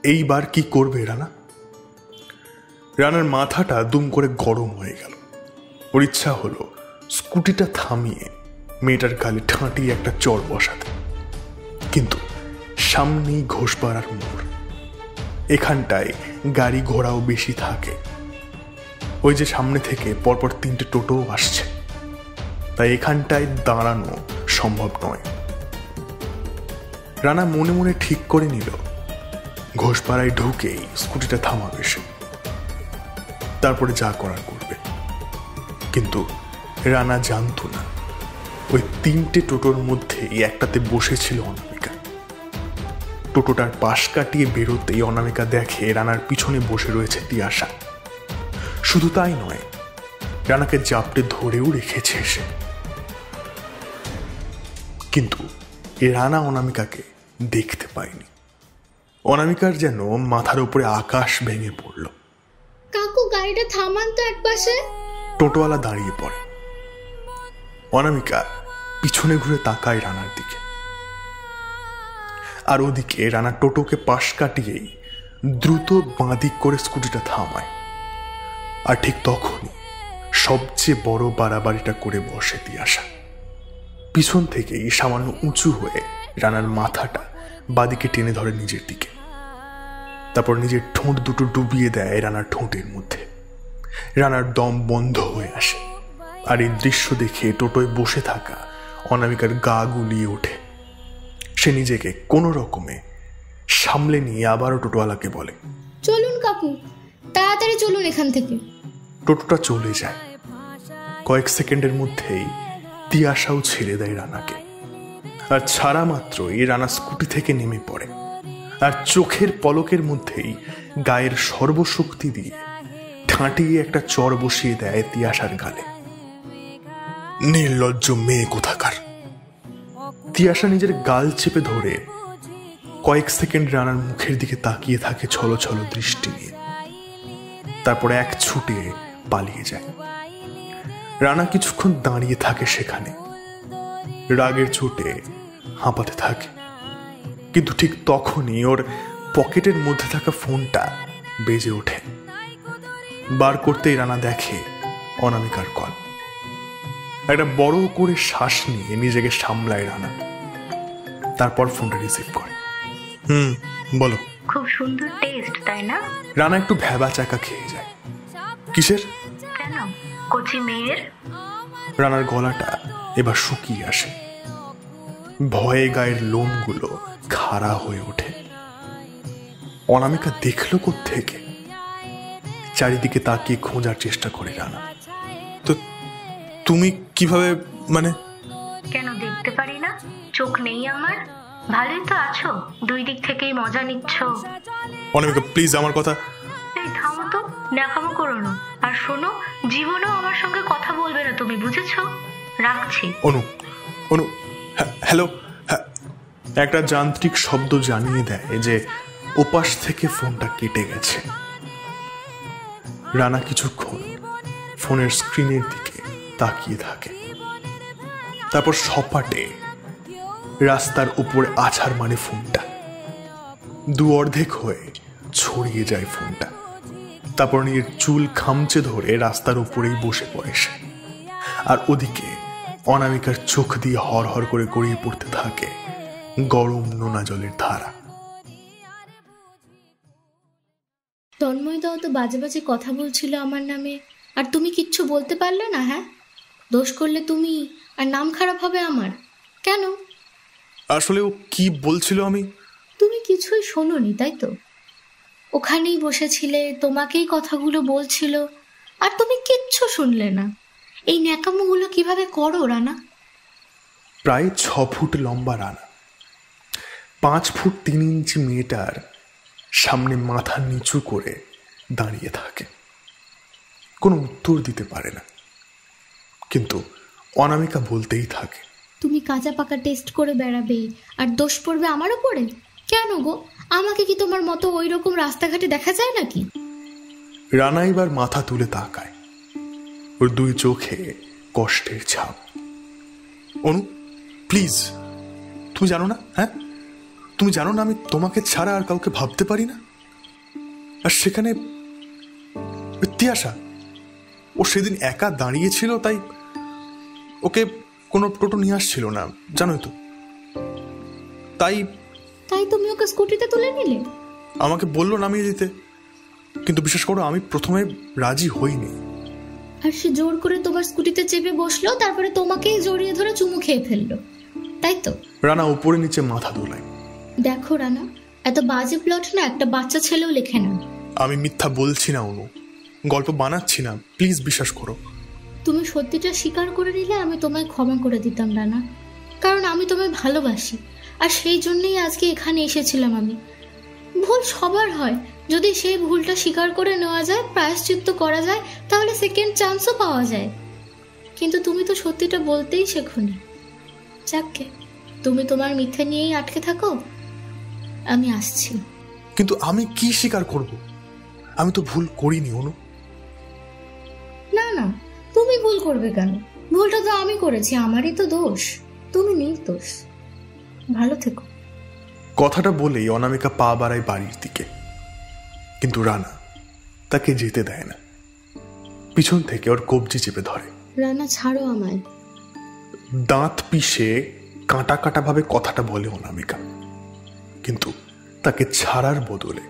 এইবার কি করবে রানা? রানার মাথাটা দুম করে গরম হয়ে গেল। ওর ইচ্ছা হলো স্কুটিটা থামিয়ে মেয়েটার গালে ঠাঁটিয়ে একটা চড় বসাতে। কিন্তু সামনেই ঘোষপাড়ার মোড়, এখানটায় গাড়ি ঘোড়াও বেশি থাকে। ওই যে সামনে থেকে পরপর 3টে টোটোও আসছে, তাই এখানটায় দাঁড়ানো সম্ভব নয়। রানা মনে মনে ঠিক করে নিল ঘোষপাড়ায় ঢুকেই স্কুটিটা থামাবে সে, তারপরে যা করার করবে। কিন্তু রানা জানতো না ওই 3টে টোটোর মধ্যেই একটাতে বসেছিল অনামিকা। টোটোটার পাশ কাটিয়ে বেরোতেই অনামিকা দেখে রানার পিছনে বসে রয়েছে তিয়াশা। শুধু তাই নয়, রানাকে জাপটে ধরেও রেখেছে সে। কিন্তু রানা অনামিকাকে দেখতে পায়নি। অনামিকার যেন মাথার উপরে আকাশ ভেঙে পড়ল। কাকু, গাড়িটা থামান তো একপাশে। টোটোওয়ালা দাঁড়িয়ে পড়ে। অনামিকা পিছনে ঘুরে তাকায় রানার দিকে। আর ওদিকে রানা টোটোকে পাশ কাটিয়েই দ্রুত বাঁ দিক করে স্কুটিটা থামায়। আর ঠিক তখনই সবচেয়ে বড় বাড়াবাড়িটা করে বসে তিয়াশা। পিছন থেকেই সামান্য উঁচু হয়ে রানার মাথাটা বাদিকে টেনে ধরে নিজের দিকে। তারপর নিজের ঠোঁট দুটো ডুবিয়ে দেয় রানার ঠোঁটের মধ্যে। রানার দম বন্ধ হয়ে আসে। আর এই দৃশ্য দেখে টোটোয় বসে থাকা অনামিকার গা গুলিয়ে ওঠে। সে নিজেকে কোনো রকমে সামলে নিয়ে আবারও টোটোওয়ালাকে বলে, চলুন কাকু, তাড়াতাড়ি চলুন এখান থেকে। টোটোটা চলে যায়। কয়েক সেকেন্ডের মধ্যেই তিয়াশাও ছেড়ে দেয় রানাকে। আর ছাড়া মাত্রই রানা স্কুটি থেকে নেমে পড়ে। আর চোখের পলকের মধ্যেই গায়ের সর্বশক্তি দিয়ে ঠাঁটিয়ে একটা চড় বসিয়ে দেয় তিয়াশার গালে। নির্লজ্জ মেয়ে কোথাকার! তিয়াশা নিজের গাল চেপে ধরে কয়েক সেকেন্ড রানার মুখের দিকে তাকিয়ে থাকে ছলো ছলো দৃষ্টি নিয়ে, তারপর এক ছুটে পালিয়ে যায়। রানা কিছুক্ষণ দাঁড়িয়ে থাকে সেখানে, রাগের চোটে হাঁপাতে থাকে। কিন্তু ঠিক তখনই ওর পকেটের মধ্যে থাকা ফোনটা বেজে ওঠে। বার করতেই রানা দেখে অনামিকার কল। একটা বড় করে শ্বাস নিয়ে নিজেকে সামলায় রানা, তারপর ফোনটা রিসিভ করে। বলো। খুব সুন্দর টেস্ট, তাই না? রানা একটু ভ্যাবা চাকা খেয়ে যায়। কিসের? কেন, কচি মেয়ের। রানার গলাটা এবার শুকিয়ে আসে, ভয়ে গায়ের লোমগুলো খাড়া হয়ে ওঠে। অনামিকা দেখলো কোত্থেকে? চারিদিকে তাকিয়ে খোঁজার চেষ্টা করে রানা। তো তুমি কিভাবে, মানে? কেন দেখতে পারি না? চোখ নেই আমার? ভালোই তো আছো, দুই দিক থেকেই মজা নিচ্ছ। অনামিকা প্লিজ আমার কথা। এই থামো তো, ন্যাকামো করো না। আর শোনো, জীবনেও আমার সঙ্গে কথা বলবে না তুমি, বুঝেছো? রাখছি। অনু, অনু, হ্যালো। একটা যান্ত্রিক শব্দ জানিয়ে দেয় যে ওপাশ থেকে ফোনটা কেটে গেছে। রানা কিছুক্ষণ ফোনের স্ক্রিনের দিকে তাকিয়ে থাকে, তারপর সপাটে রাস্তার উপরে আছাড় মানে ফোনটা। দু অর্ধেক হয়ে ছড়িয়ে যায় ফোনটা। তারপর নিজের চুল খামচে ধরে রাস্তার উপরেই বসে পড়ে সে। আর ওদিকে অনামিকার চোখ দিয়ে হর হর করে গড়িয়ে পড়তে থাকে গরম নোনা জলের ধারা। তন্ময়দা তো বাজে বাজে কথা বলছিল আমার নামে, আর তুমি কিচ্ছু বলতে পারলে না? হ্যাঁ, দোষ করলে তুমি, আর নাম খারাপ হবে আমার। কেন? আসলে ও কি বলছিল তুমি কিছুই শোনোনি, তাই তো? ওখানেই বসেছিলে, তোমাকেই কথাগুলো বলছিল, আর তুমি কিচ্ছু শুনলে না। এই ন্যাকামোগুলো কিভাবে করো রানা? প্রায় 6 ফুট লম্বা রানা 5 ফুট 3 ইঞ্চি মেয়েটার সামনে মাথা নিচু করে দাঁড়িয়ে থাকে, কোনো উত্তর দিতে পারে না। কিন্তু অনামিকা বলতেই থাকে, তুমি কাঁচা পাকা টেস্ট করে বেড়াবে, আর দোষ পড়বে আমার উপরে। কেন গো, আমাকে কি তোমার মতো ওই রকম রাস্তাঘাটে দেখা যায় নাকি? রানা এবার মাথা তুলে তাকায়, ওর 2 চোখে কষ্টের ছাপ। অনু প্লিজ, তুমি জানো না? হ্যাঁ, তুমি জানো না আমি তোমাকে ছাড়া আর কাউকে ভাবতে পারি না? আর সেখানে তিয়াশা, ও সেদিন একা দাঁড়িয়েছিল, তাই ওকে কোনো টোটো নিয়ে আসছিল না, জানোই তো। তাই তুমি ওকে স্কুটিতে তুলে নিলে? আমাকে বললো নামিয়ে দিতে, কিন্তু বিশ্বাস করো আমি প্রথমে রাজি হইনি। আর সে জোর করে তোমার স্কুটিতে চেপে বসলো, তারপরে তোমাকেই জড়িয়ে ধরে চুমু খেয়ে ফেললো, তাই তো? রানা উপরে নিচে মাথা দোলায়। দেখো রানা, এত বাজে প্লট না একটা বাচ্চা ছেলেও লেখে না। আমি মিথ্যা বলছি না অনু, গল্প বানাচ্ছি না, প্লিজ বিশ্বাস করো। তুমি সত্যিটা স্বীকার করে নিলে আমি তোমায় ক্ষমা করে দিতাম রানা, কারণ আমি তোমায় ভালোবাসি, আর সেই জন্যই আজকে এখানে এসেছিলাম আমি। ভুল সবার হয়, যদি সেই ভুলটা স্বীকার করে নেওয়া যায়, প্রায়শ্চিত্ত করা যায়, তাহলে সেকেন্ড চান্সও পাওয়া যায়। কিন্তু তুমি তো সত্যিটা বলতেই শেখোনি। যাকে, তুমি তোমার মিথ্যে নিয়েই আটকে থাকো, আমি আসছি। কিন্তু আমি কি স্বীকার করব? আমি তো ভুল করিনি অনু। না না, তুমি ভুল করবে কেন? ভুলটা তো আমি করেছি, আমারই তো দোষ, তুমি নির্দোষ। ভালো থেকো। কথাটা বলেই অনামিকা পা বাড়ায় বাড়ির দিকে, কিন্তু রানা তাকে যেতে দেয় না, পিছন থেকে ওর কবজি চেপে ধরে। রানা ছাড়ো আমায়। দাঁত পিষে কাঁটা কাটা ভাবে কথাটা বলে অনামিকা, কিন্তু তাকে ছাড়ার বদলে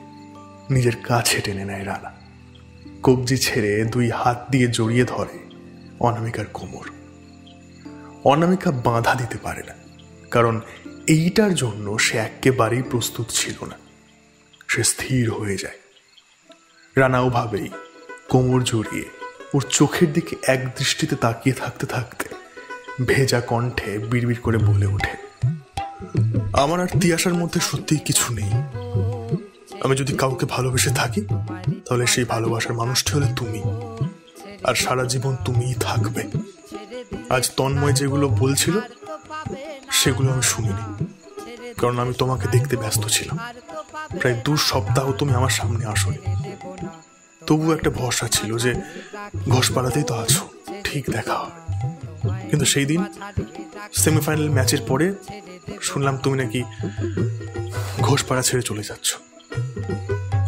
নিজের কাছে টেনে নেয় রানা। কবজি ছেড়ে 2 হাত দিয়ে জড়িয়ে ধরে অনামিকার কোমর। অনামিকা বাধা দিতে পারে না, কারণ এইটার জন্য সে একেবারেই প্রস্তুত ছিল না। সে স্থির হয়ে যায়। রানা ওভাবেই কোমর জড়িয়ে ওর চোখের দিকে এক দৃষ্টিতে তাকিয়ে থাকতে থাকতে ভেজা কণ্ঠে বিড়বিড় করে বলে ওঠে, আমার আর তিয়াশার মধ্যে সত্যিই কিছু নেই। আমি যদি কাউকে ভালোবেসে থাকি, তাহলে সেই ভালোবাসার মানুষটি হলে তুমি, আর সারা জীবন তুমিই থাকবে। আজ তন্ময় যেগুলো বলছিল সেগুলো আমি শুনিনি, কারণ আমি তোমাকে দেখতে ব্যস্ত ছিলাম। প্রায় 2 সপ্তাহ তুমি আমার সামনে আসোনি। তবু একটা ভরসা ছিল যে ঘোষপাড়াতেই তো আছো, ঠিক দেখা হবে। কিন্তু সেই দিন সেমিফাইনাল ম্যাচের পরে শুনলাম তুমি নাকি ঘোষপাড়া ছেড়ে চলে যাচ্ছ।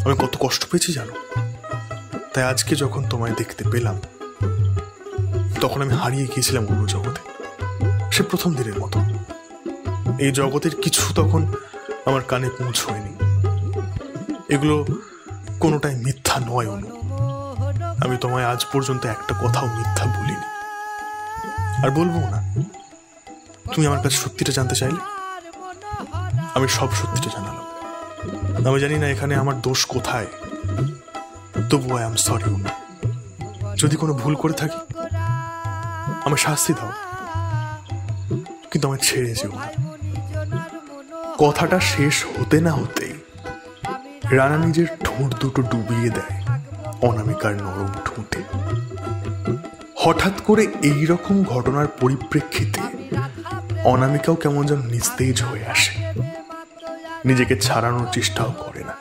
আমি কত কষ্ট পেয়েছি জানো। তাই আজকে যখন তোমায় দেখতে পেলাম তখন আমি হারিয়ে গিয়েছিলাম অন্য জগতে, সে প্রথম দিনের মতো। এই জগতের কিছু তখন আমার কানে পৌঁছয়নি। এগুলো কোনোটাই মিথ্যা নয় অনু। আমি তোমায় আজ পর্যন্ত একটা কথাও মিথ্যা বলিনি, আর বলবো না। তুমি আমার কাছে সত্যিটা জানতে চাইলে আমি সব সত্যিটা জানালাম। আমি জানি না এখানে আমার দোষ কোথায়, তবু আই এম সরি অনু। যদি কোনো ভুল করে থাকি আমায় শাস্তি দাও, কিন্তু আমায় ছেড়ে যেও না। কথাটা শেষ হতে না হতেই রানা নিজের ঠোঁট দুটো ডুবিয়ে দেয় অনামিকার নরম ঠোঁটে। হঠাৎ করে এই রকম ঘটনার পরিপ্রেক্ষিতে অনামিকাও কেমন যেন নিস্তেজ হয়ে আসে, নিজেকে ছাড়ানোর চেষ্টাও করে না।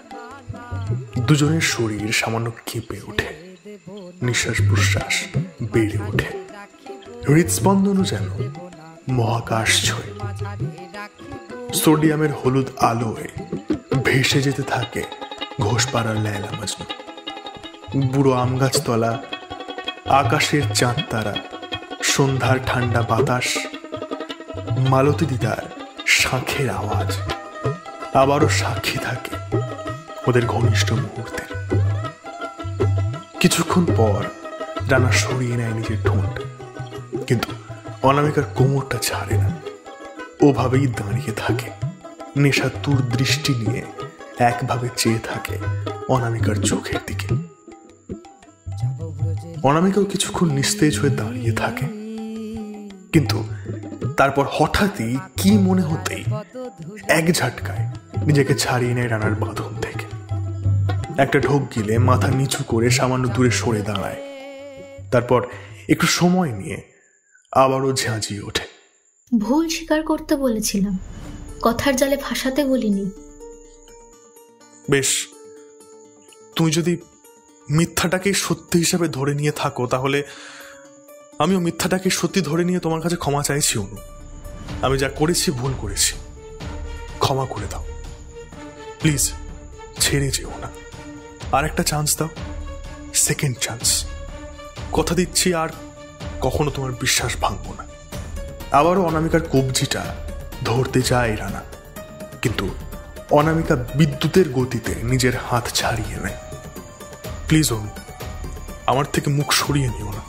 দুজনের শরীর সামান্য কেঁপে ওঠে, নিঃশ্বাস প্রশ্বাস বেড়ে ওঠে, হৃদস্পন্দনও যেন মহাকাশ ছোঁয়। সোডিয়ামের হলুদ আলোয় ভেসে যেতে থাকে ঘোষপাড়ার লেলা মজনু। বুড়ো আম গাছতলা, আকাশের চাঁদ তারা, সন্ধ্যার ঠান্ডা বাতাস, মালতী দিদার শাঁখের আওয়াজ আবারও সাক্ষী থাকে ওদের ঘনিষ্ঠ মুহূর্তের। কিছুক্ষণ পর রানা সরিয়ে নেয় নিজের ঠোঁট, কিন্তু অনামিকার কোমরটা ছাড়ে না। ওভাবেই দাঁড়িয়ে থাকে, নেশাতুর দৃষ্টি নিয়ে একভাবে চেয়ে থাকে অনামিকার চোখের দিকে। অনামিকাও কিছুক্ষণ নিস্তেজ হয়ে দাঁড়িয়ে থাকে, কিন্তু তারপর হঠাৎই কি মনে হতেই এক ঝটকায় নিজেকে ছাড়িয়ে নেয় রানার বাঁধন থেকে। একটা ঢোক গিলে মাথা নিচু করে সামান্য দূরে সরে দাঁড়ায়। তারপর একটু সময় নিয়ে আবারও ঝাঁঝিয়ে ওঠে। ভুল স্বীকার করতে বলেছিলাম, কথার জালে ফাঁসাতে বলিনি। বেশ, তুমি যদি মিথ্যাটাকে সত্যি হিসাবে ধরে নিয়ে থাকো, তাহলে আমিও মিথ্যাটাকে সত্যি ধরে নিয়ে তোমার কাছে ক্ষমা চাইছি অনু। আমি যা করেছি ভুল করেছি, ক্ষমা করে দাও প্লিজ। ছেড়ে যেও না, আর একটা চান্স দাও, সেকেন্ড চান্স। কথা দিচ্ছি আর কখনো তোমার বিশ্বাস ভাঙবো না। আবারও অনামিকার কবজিটা ধরতে যায় রানা, কিন্তু অনামিকা বিদ্যুতের গতিতে নিজের হাত ছাড়িয়ে নেয়। প্লিজ অনু, আমার থেকে মুখ সরিয়ে নিও না।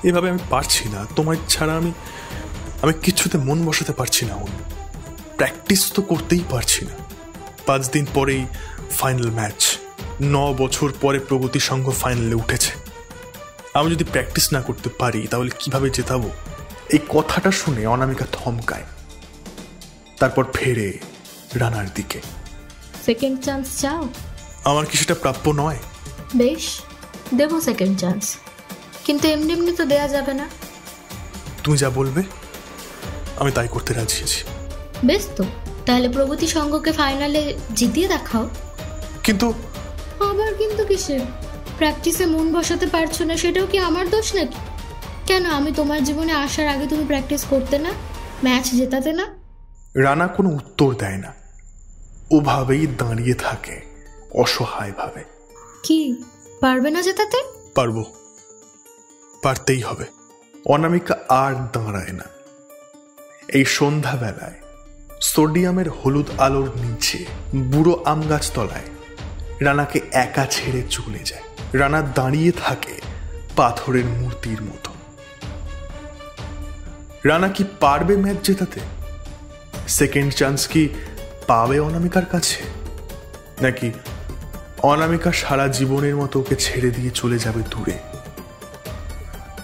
এভাবে আমি পারছি না, তোমার ছাড়া আমি কিছুতে মন বসাতে পারছি না অনু। প্র্যাকটিস তো করতেই পারছি না। 5 দিন পরেই ফাইনাল ম্যাচ, 9 বছর পরে প্রগতি সংঘ ফাইনালে উঠেছে। আমি যদি প্র্যাকটিস না করতে পারি তাহলে কিভাবে জেতাবো? এই কথাটা শুনে অনামিকা থমকায়, তারপর ফেরে রানার দিকে। সেকেন্ড চান্স চাও? আমার কি সেটা প্রাপ্য নয়? বেশ, দেব সেকেন্ড চান্স, কিন্তু এমনি এমনি তো দেয়া যাবে না। তুমি যা বলবে আমি তাই করতে রাজি আছি। বেশ, তো তাহলে প্রগতি সংঘকে ফাইনালে জিতিয়ে দেখাও। কিন্তু আবার কিন্তু কিসের? প্র্যাকটিসে মন বসাতে পারছো না, সেটাও কি আমার দোষ নাকি? কেন আমি তোমার জীবনে আসার আগে তুমি প্র্যাকটিস করতে না, ম্যাচ জেতাতে না? রানা কোনো উত্তর দেয় না, ওভাবেই দাঁড়িয়ে থাকে অসহায়ভাবে। কি পারবে না জেতাতে? পারবো, পারতেই হবে। অনামিকা আর দাঁড়ায় না। এই সন্ধ্যাবেলায় সোডিয়ামের হলুদ আলোর নিচে বুড়ো আম গাছ তলায় রানাকে একা ছেড়ে চলে যায়। রানা দাঁড়িয়ে থাকে পাথরের মূর্তির মতো। রানা কি পারবে ম্যাচ জেতাতে? সেকেন্ড চান্স কি পাবে অনামিকার কাছে, নাকি অনামিকা সারা জীবনের মতো ওকে ছেড়ে দিয়ে চলে যাবে দূরে?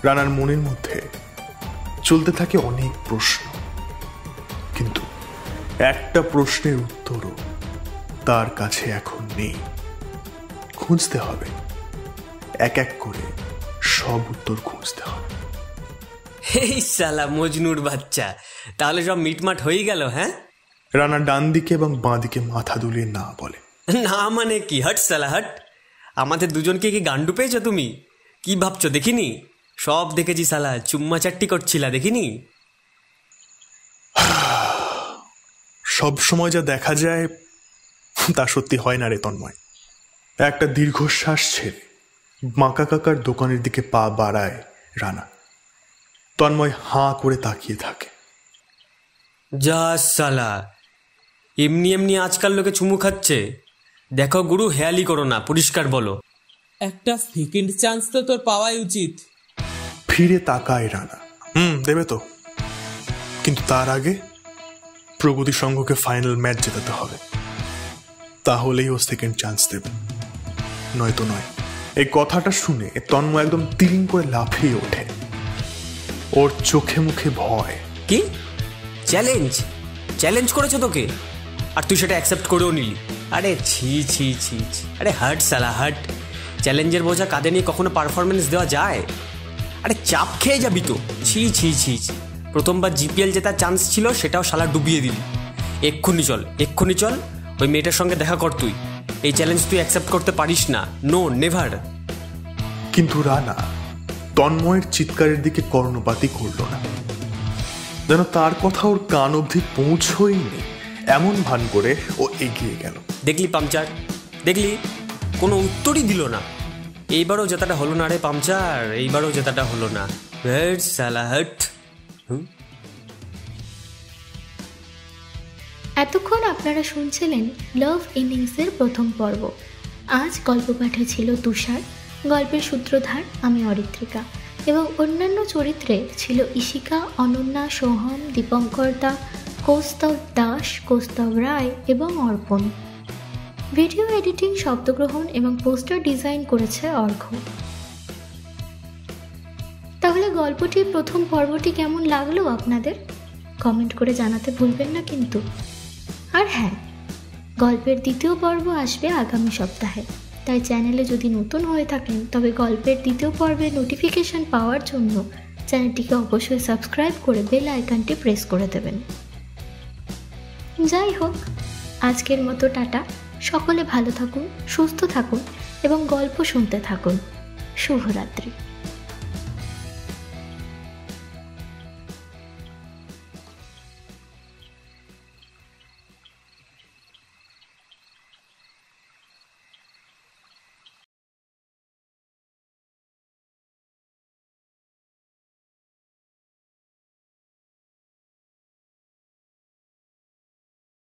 রানার মনের মধ্যে চলতে থাকে অনেক প্রশ্ন, কিন্তু একটা প্রশ্নের উত্তরও তার কাছে এখন নেই। খুঁজতে হবে, এক এক করে সব উত্তর খুঁজতে হবে। এই শালা মজনুর বাচ্চা, তাহলে সব মিটমাট হয়ে গেল? হ্যাঁ, রানা ডান দিকে এবং বাঁ দিকে মাথা দুলিয়ে না বলে। না মানে কি? হট শালা হট। আমাদের দুজনকে কি গান্ডু পেয়েছো তুমি? কি ভাবছো দেখিনি? সব দেখেছি শালা, চুম্মা চাট্টি করছিলা দেখিনি? সব সময় যা দেখা যায় তা সত্যি হয় না রে তন্ময়। একটা দীর্ঘশ্বাস ছেড়ে বাঁকা কাকার দোকানের দিকে পা বাড়ায় রানা। তন্ময় হাঁ করে তাকিয়ে থাকে। যা শালা, এমনি এমনি আজকাল লোকে চুমু খাচ্ছে। দেখো গুরু, হেয়ালি করো না, পরিষ্কার বলো। একটা সেকেন্ড চান্স তো তোর পাওয়াই উচিত। ফিরে তাকায় রানা। দেবে তো, কিন্তু তার আগে প্রগতি সংঘকে ফাইনাল ম্যাচ জেতাতে হবে, তাহলেই ও সেকেন্ড চান্স দেবে, নয়তো নয়। এই কথাটা শুনে তন্ময় একদম তিরিং করে লাফিয়ে ওঠে। ওর চোখে মুখে ভয়। কি চ্যালেঞ্জ? চ্যালেঞ্জ করেছো তোকে, আর তুই সেটা অ্যাকসেপ্ট করেও নিলি? আরে ছি ছি ছি ছি, আরে হাট সালা হাট। চ্যালেঞ্জের বোঝা কাঁধে নিয়ে কখনো পারফরমেন্স দেওয়া যায়? আরে চাপ খেয়ে যাবি তো। ছি ছি ছি ছি, প্রথমবার জিপিএল জেতার চান্স ছিল, সেটাও শালা ডুবিয়ে দিলি। এক্ষুনি চল, এক্ষুনি চল, ওই মেয়েটার সঙ্গে দেখা কর তুই। এই চ্যালেঞ্জ তুই অ্যাকসেপ্ট করতে পারিস না, নো নেভার। কিন্তু রানা তন্ময়ের চিৎকারের দিকে কর্ণপাতই করল না, যেন তার কথা ওর কান অবধি পৌঁছয়নি এমন ভান করে ও এগিয়ে গেল। দেখলি পাংচার, দেখলি কোনো উত্তরই দিল না। এইবারও জেতাটা হলো না রে পাংচার, এইবারও জেতাটা হলো না। হেট সালা হেট। এতক্ষণ আপনারা শুনছিলেন লাভ ইনিংসের প্রথম পর্ব। আজ গল্প পাঠে ছিল তুষার, গল্পের সূত্রধার আমি অরিত্রিকা, এবং অন্যান্য চরিত্রে ছিল ইশিকা, অনন্যা, সোহম, দীপঙ্কর দা, কৌস্তব দাস, কৌস্তব রায় এবং অর্পণ। ভিডিও এডিটিং, শব্দগ্রহণ এবং পোস্টার ডিজাইন করেছে অর্ঘ্য। তাহলে গল্পটির প্রথম পর্বটি কেমন লাগলো আপনাদের? কমেন্ট করে জানাতে ভুলবেন না কিন্তু। আর হ্যাঁ, গল্পের দ্বিতীয় পর্ব আসবে আগামী সপ্তাহে, তাই চ্যানেলে যদি নতুন হয়ে থাকেন তবে গল্পের দ্বিতীয় পর্বের নোটিফিকেশন পাওয়ার জন্য চ্যানেলটিকে অবশ্যই সাবস্ক্রাইব করে বেল আইকনটি প্রেস করে দেবেন। যাই হোক, আজকের মতো টাটা। সকলে ভালো থাকুন, সুস্থ থাকুন এবং গল্প শুনতে থাকুন। শুভরাত্রি।